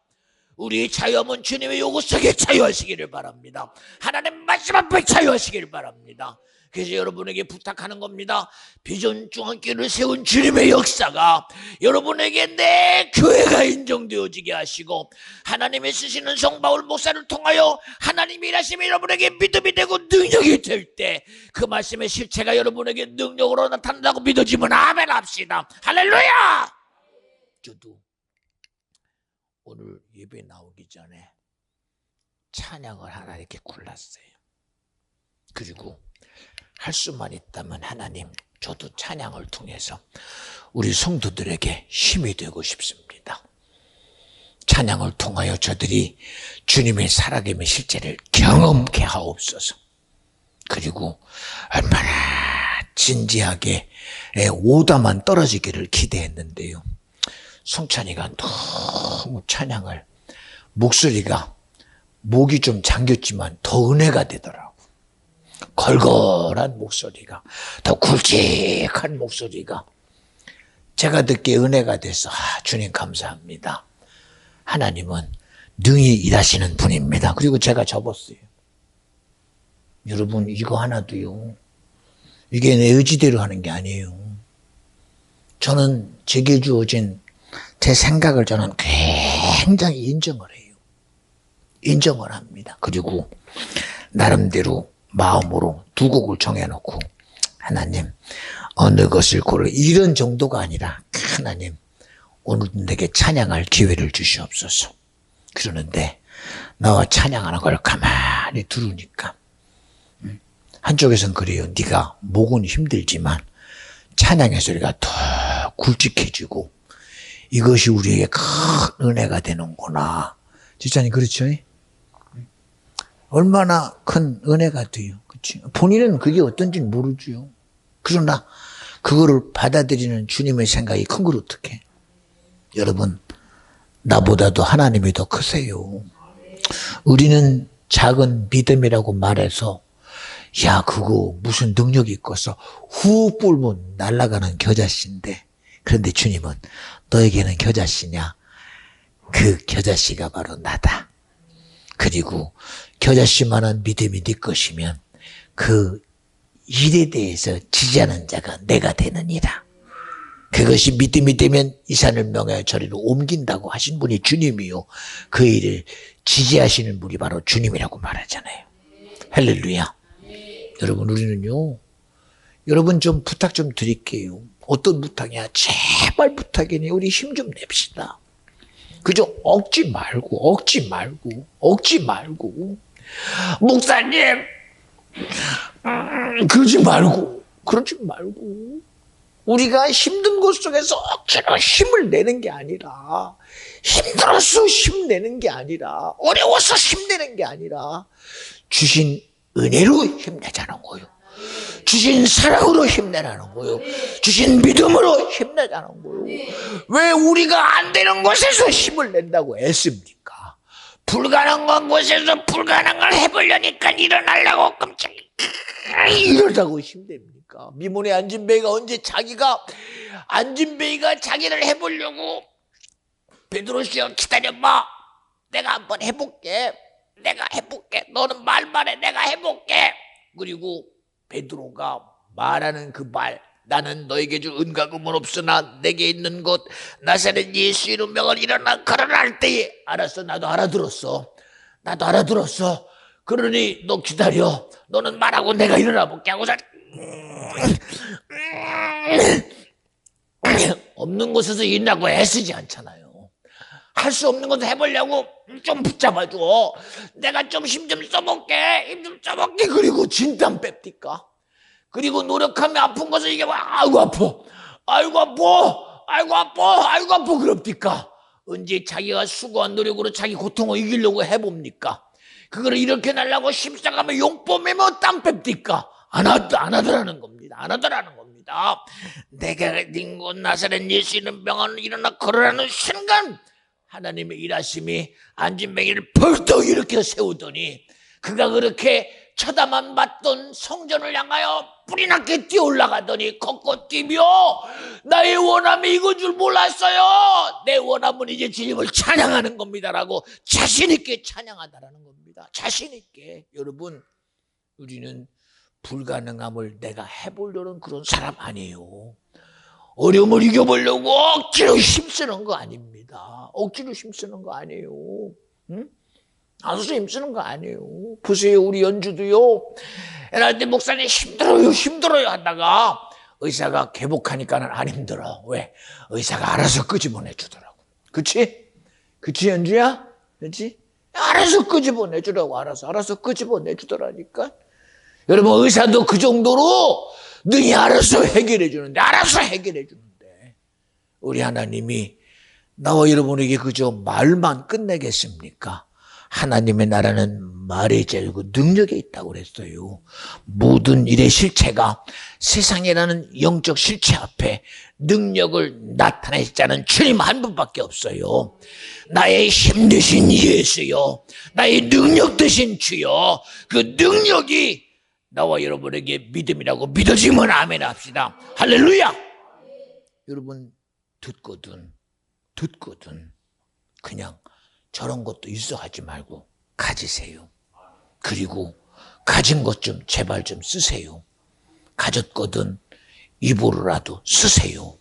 우리 자유함은 주님의 요구 속에 자유하시기를 바랍니다. 하나님 말씀 앞에 자유하시기를 바랍니다. 그래서 여러분에게 부탁하는 겁니다. 비전 중앙교회를 세운 주님의 역사가 여러분에게 내 교회가 인정되어지게 하시고, 하나님이 쓰시는 성바울 목사를 통하여 하나님이 일하시면 여러분에게 믿음이 되고 능력이 될 때 그 말씀의 실체가 여러분에게 능력으로 나타난다고 믿어지면 아멘 합시다. 할렐루야. 저도 오늘 예배 나오기 전에 찬양을 하나 이렇게 골랐어요. 그리고 할 수만 있다면 하나님, 저도 찬양을 통해서 우리 성도들에게 힘이 되고 싶습니다. 찬양을 통하여 저들이 주님의 살아계심의 실제를 경험케 하옵소서. 그리고 얼마나 진지하게 오다만 떨어지기를 기대했는데요, 성찬이가 너무 찬양을, 목소리가 목이 좀 잠겼지만 더 은혜가 되더라고. 걸걸한 목소리가, 더 굵직한 목소리가 제가 듣기에 은혜가 돼서 주님 감사합니다. 하나님은 능히 일하시는 분입니다. 그리고 제가 접었어요. 여러분, 이거 하나도요, 이게 내 의지대로 하는 게 아니에요. 저는 제게 주어진 제 생각을 저는 굉장히 인정을 해요. 인정을 합니다. 그리고 나름대로 마음으로 두 곡을 정해놓고, 하나님 어느 것을 고르, 이런 정도가 아니라 하나님 오늘 내게 찬양할 기회를 주시옵소서. 그러는데 나와 찬양하는 걸 가만히 들으니까 한쪽에선 그래요. 네가 목은 힘들지만 찬양의 소리가 더 굵직해지고 이것이 우리에게 큰 은혜가 되는구나. 지사님 그렇죠? 얼마나 큰 은혜가 돼요. 그치? 본인은 그게 어떤지 모르죠. 그러나 그거를 받아들이는 주님의 생각이 큰 걸 어떡해. 여러분, 나보다도 하나님이 더 크세요. 우리는 작은 믿음이라고 말해서 야, 그거 무슨 능력이 있겠어, 후 불면 날아가는 겨자씨인데, 그런데 주님은 너에게는 겨자씨냐? 그 겨자씨가 바로 나다. 그리고 겨자씨만한 믿음이 네 것이면 그 일에 대해서 지지하는 자가 내가 되느니라. 그것이 믿음이 되면 이 산을 명하여 저리로 옮긴다고 하신 분이 주님이요, 그 일을 지지하시는 분이 바로 주님이라고 말하잖아요. 할렐루야. 여러분, 우리는요, 여러분 좀 부탁 좀 드릴게요. 어떤 부탁이야? 제발 부탁이니 우리 힘 좀 냅시다. 그저 억지 말고 목사님 그러지 말고 우리가 힘든 곳 속에서 억지로 힘을 내는 게 아니라, 힘들어서 힘내는 게 아니라, 어려워서 힘내는 게 아니라 주신 은혜로 힘내자는 거예요. 주신 사랑으로 힘내라는 거예요. 주신 믿음으로 힘내자는 거예요. 왜 우리가 안 되는 곳에서 힘을 낸다고 애씁니까? 불가능한 곳에서 불가능을 해보려니까 일어나려고 깜짝이야 이러다고 힘냅니까? 미문의 안진뱅이가 언제 안진뱅이가 자기를 해보려고, 베드로씨야 기다려봐, 내가 한번 해볼게, 너는 말만 해, 내가 해볼게. 그리고 베드로가 말하는 그 말, 나는 너에게 줄 은과 금은 없으나 내게 있는 것 나사렛 예수 이름 명을 일어나 걸어라 할 때에, 알았어, 나도 알아들었어. 그러니 너 기다려, 너는 말하고 내가 일어나 볼게 하고서 없는 곳에서 일하고 애쓰지 않잖아요. 할 수 없는 것도 해보려고 좀 붙잡아줘. 내가 좀 힘 좀 써볼게. 그리고 진땀 뺍니까? 그리고 노력하면 아픈 것을 이게 아이고 아파 그럽니까? 언제 자기가 수고한 노력으로 자기 고통을 이기려고 해봅니까? 그거를 이렇게 날라고 힘싸가면 용범이면 땀 뺍니까? 안 하더라는 겁니다. 내가 닌 곳 나사렛 예수 이름 명하는 일어나 걸으라는 순간 하나님의 일하심이 안진뱅이를 벌떡 일으켜 세우더니, 그가 그렇게 쳐다만 봤던 성전을 향하여 뿌리 났게 뛰어 올라가더니 걷고 뛰며, 나의 원함이 이건 줄 몰랐어요. 내 원함은 이제 주님을 찬양하는 겁니다라고 자신 있게 찬양하다라는 겁니다. 자신 있게. 여러분, 우리는 불가능함을 내가 해보려는 그런 사람 아니에요. 어려움을 이겨보려고 억지로 힘쓰는 거 아닙니다. 억지로 힘쓰는 거 아니에요. 응? 알아서 힘쓰는 거 아니에요. 보세요, 우리 연주도요. 옛날 때 목사님 힘들어요 하다가 의사가 개복하니까는 안 힘들어. 왜? 의사가 알아서 끄집어내주더라고. 그치? 그치, 연주야? 그치? 알아서 끄집어내주라고, 알아서 끄집어내주더라니까. 여러분, 의사도 그 정도로 능히 알아서 해결해주는데, 우리 하나님이 나와 여러분에게 그저 말만 끝내겠습니까? 하나님의 나라는 말에 잘고 능력에 있다고 그랬어요. 모든 일의 실체가 세상이라는 영적 실체 앞에 능력을 나타낼 자는 주님 한 분밖에 없어요. 나의 힘 되신 예수요, 나의 능력 되신 주요, 그 능력이 나와 여러분에게 믿음이라고 믿어지면 아멘 합시다. 할렐루야. 여러분, 듣거든 그냥 저런 것도 있어 하지 말고 가지세요. 그리고 가진 것 좀 제발 좀 쓰세요. 가졌거든 입으로라도 쓰세요.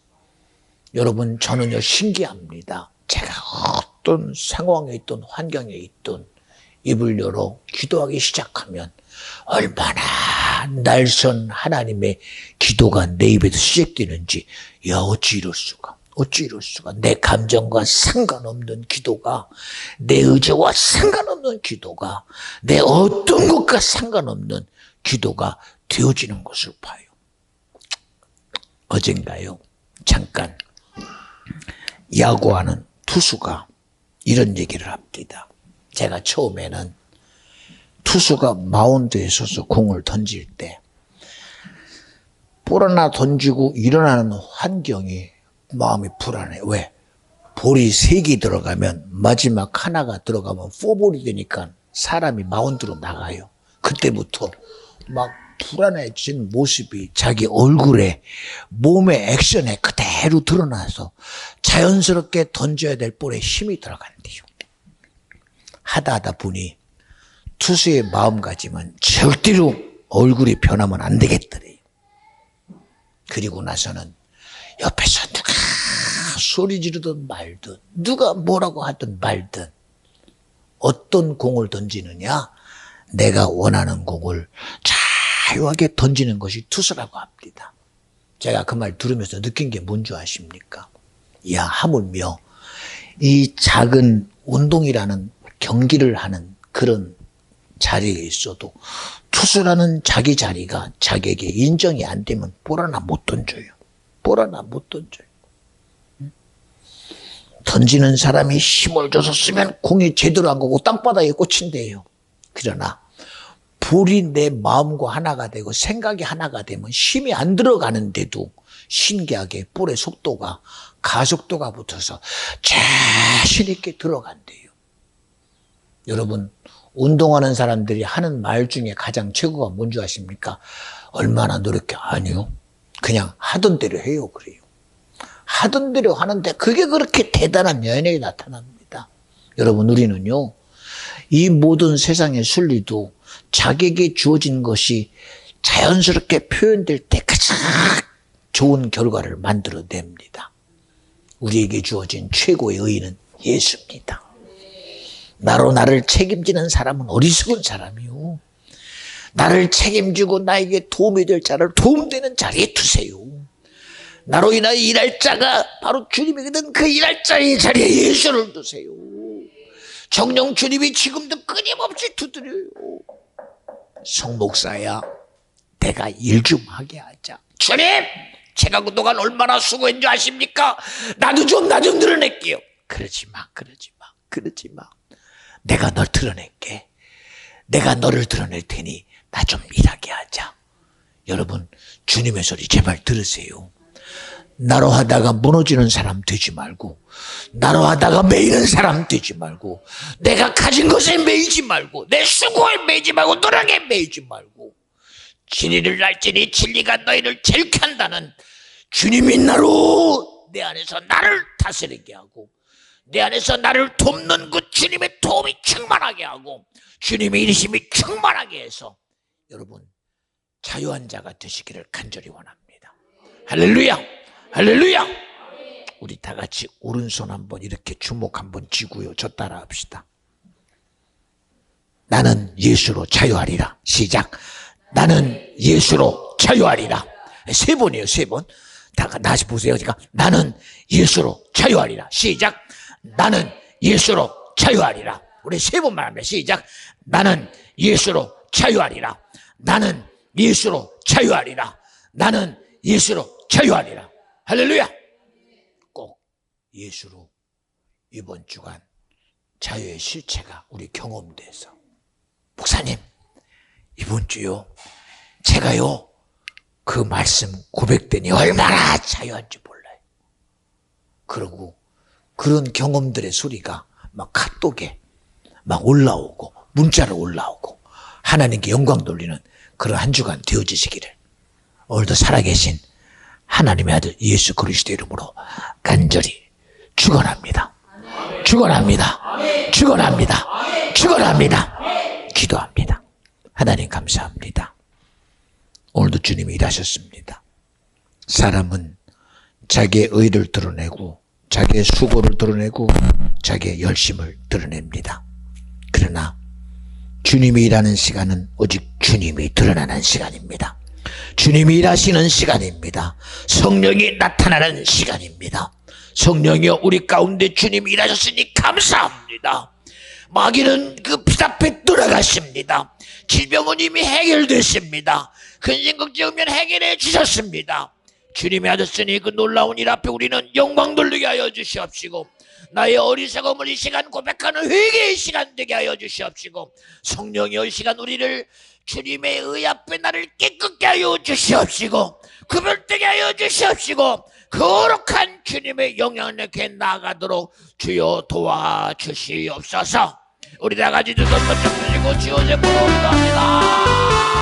여러분, 저는요 신기합니다. 제가 어떤 상황에 있든 환경에 있든 입을 열어 기도하기 시작하면 얼마나 날선 하나님의 기도가 내 입에서 시작되는지, 야, 어찌 이럴 수가. 내 감정과 상관없는 기도가, 내 의지와 상관없는 기도가, 내 어떤 것과 상관없는 기도가 되어지는 것을 봐요. 어젠가요, 잠깐 야구하는 투수가 이런 얘기를 합니다. 제가 처음에는 투수가 마운드에 서서 공을 던질 때 볼 하나 던지고 일어나는 환경이 마음이 불안해. 왜? 볼이 3개 들어가면 마지막 하나가 들어가면 4볼이 되니까 사람이 마운드로 나가요. 그때부터 막 불안해진 모습이 자기 얼굴에, 몸의 액션에 그대로 드러나서 자연스럽게 던져야 될 볼에 힘이 들어간대요. 하다 보니 투수의 마음가짐은 절대로 얼굴이 변하면 안 되겠더래요. 그리고 나서는 옆에서 누가 소리 지르든 말든, 누가 뭐라고 하든 말든, 어떤 공을 던지느냐? 내가 원하는 공을 자유하게 던지는 것이 투수라고 합니다. 제가 그 말 들으면서 느낀 게 뭔지 아십니까? 야, 하물며 이 작은 운동이라는 경기를 하는 그런 자리에 있어도 투수라는 자기 자리가 자기에게 인정이 안 되면 볼 하나 못 던져요. 던지는 사람이 힘을 줘서 쓰면 공이 제대로 안 가고 땅바닥에 꽂힌대요. 그러나 볼이 내 마음과 하나가 되고 생각이 하나가 되면 힘이 안 들어가는데도 신기하게 볼의 속도가, 가속도가 붙어서 자신 있게 들어간대요. 여러분, 운동하는 사람들이 하는 말 중에 가장 최고가 뭔지 아십니까? 얼마나 노력해? 아니요. 그냥 하던 대로 해요. 그래요. 하던 대로 하는데 그게 그렇게 대단한 면역이 나타납니다. 여러분, 우리는요, 이 모든 세상의 순리도 자기에게 주어진 것이 자연스럽게 표현될 때 가장 좋은 결과를 만들어냅니다. 우리에게 주어진 최고의 의의는 예수입니다. 나로 나를 책임지는 사람은 어리석은 사람이요. 나를 책임지고 나에게 도움이 될 자를 도움되는 자리에 두세요. 나로 인하여 일할 자가 바로 주님이거든. 그 일할 자의 자리에 예수를 두세요. 정녕 주님이 지금도 끊임없이 두드려요. 성목사야, 내가 일 좀 하게 하자. 주님, 제가 그동안 얼마나 수고했는지 아십니까? 나 좀 드러낼게요. 그러지 마. 내가 널 드러낼게. 내가 너를 드러낼 테니 나 좀 일하게 하자. 여러분, 주님의 소리 제발 들으세요. 나로 하다가 무너지는 사람 되지 말고, 나로 하다가 매이는 사람 되지 말고, 내가 가진 것에 매이지 말고, 내 수고에 매이지 말고, 노력에 매이지 말고, 진리를 알지니 진리가 너희를 젤게 한다는 주님이 나로 내 안에서 나를 다스리게 하고, 내 안에서 나를 돕는 그 주님의 도움이 충만하게 하고, 주님의 일심이 충만하게 해서, 여러분, 자유한 자가 되시기를 간절히 원합니다. 할렐루야! 할렐루야! 우리 다 같이 오른손 한번 이렇게 주먹 한번 쥐고요. 저 따라 합시다. 나는 예수로 자유하리라. 시작. 나는 예수로 자유하리라. 3번이에요. 3번. 다 다시 보세요. 그러니까 나는 예수로 자유하리라. 시작. 나는 예수로 자유하리라. 우리 3번만 하면 시작. 나는 예수로 자유하리라. 나는 예수로 자유하리라. 나는 예수로 자유하리라. 할렐루야. 꼭 예수로 이번 주간 자유의 실체가 우리 경험돼서, 목사님 이번 주요 제가요 그 말씀 고백되니 얼마나 자유한지 몰라요. 그러고 그런 경험들의 소리가 막 카톡에 막 올라오고 문자로 올라오고 하나님께 영광 돌리는 그런 한 주간 되어지시기를 오늘도 살아계신 하나님의 아들 예수 그리스도 이름으로 간절히 축원합니다. 축원합니다. 축원합니다. 축원합니다. 기도합니다. 하나님 감사합니다. 오늘도 주님이 일하셨습니다. 사람은 자기의 의를 드러내고 자기의 수고를 드러내고 자기의 열심을 드러냅니다. 그러나 주님이 일하는 시간은 오직 주님이 드러나는 시간입니다. 주님이 일하시는 시간입니다. 성령이 나타나는 시간입니다. 성령이여 우리 가운데 주님이 일하셨으니 감사합니다. 마귀는 그 피 앞에 돌아가십니다. 질병은 이미 해결됐습니다. 근심 걱정이면 해결해 주셨습니다. 주님이 하셨으니 그 놀라운 일 앞에 우리는 영광 돌리게 하여 주시옵시고, 나의 어리석음을 이 시간 고백하는 회개의 시간 되게 하여 주시옵시고, 성령의 이 시간 우리를 주님의 의 앞에 나를 깨끗게 하여 주시옵시고, 구별되게 하여 주시옵시고, 거룩한 주님의 영향력에 나아가도록 주여 도와주시옵소서. 우리 다 같이 두 손 번쩍 드시고 주여 제물로 기도합니다.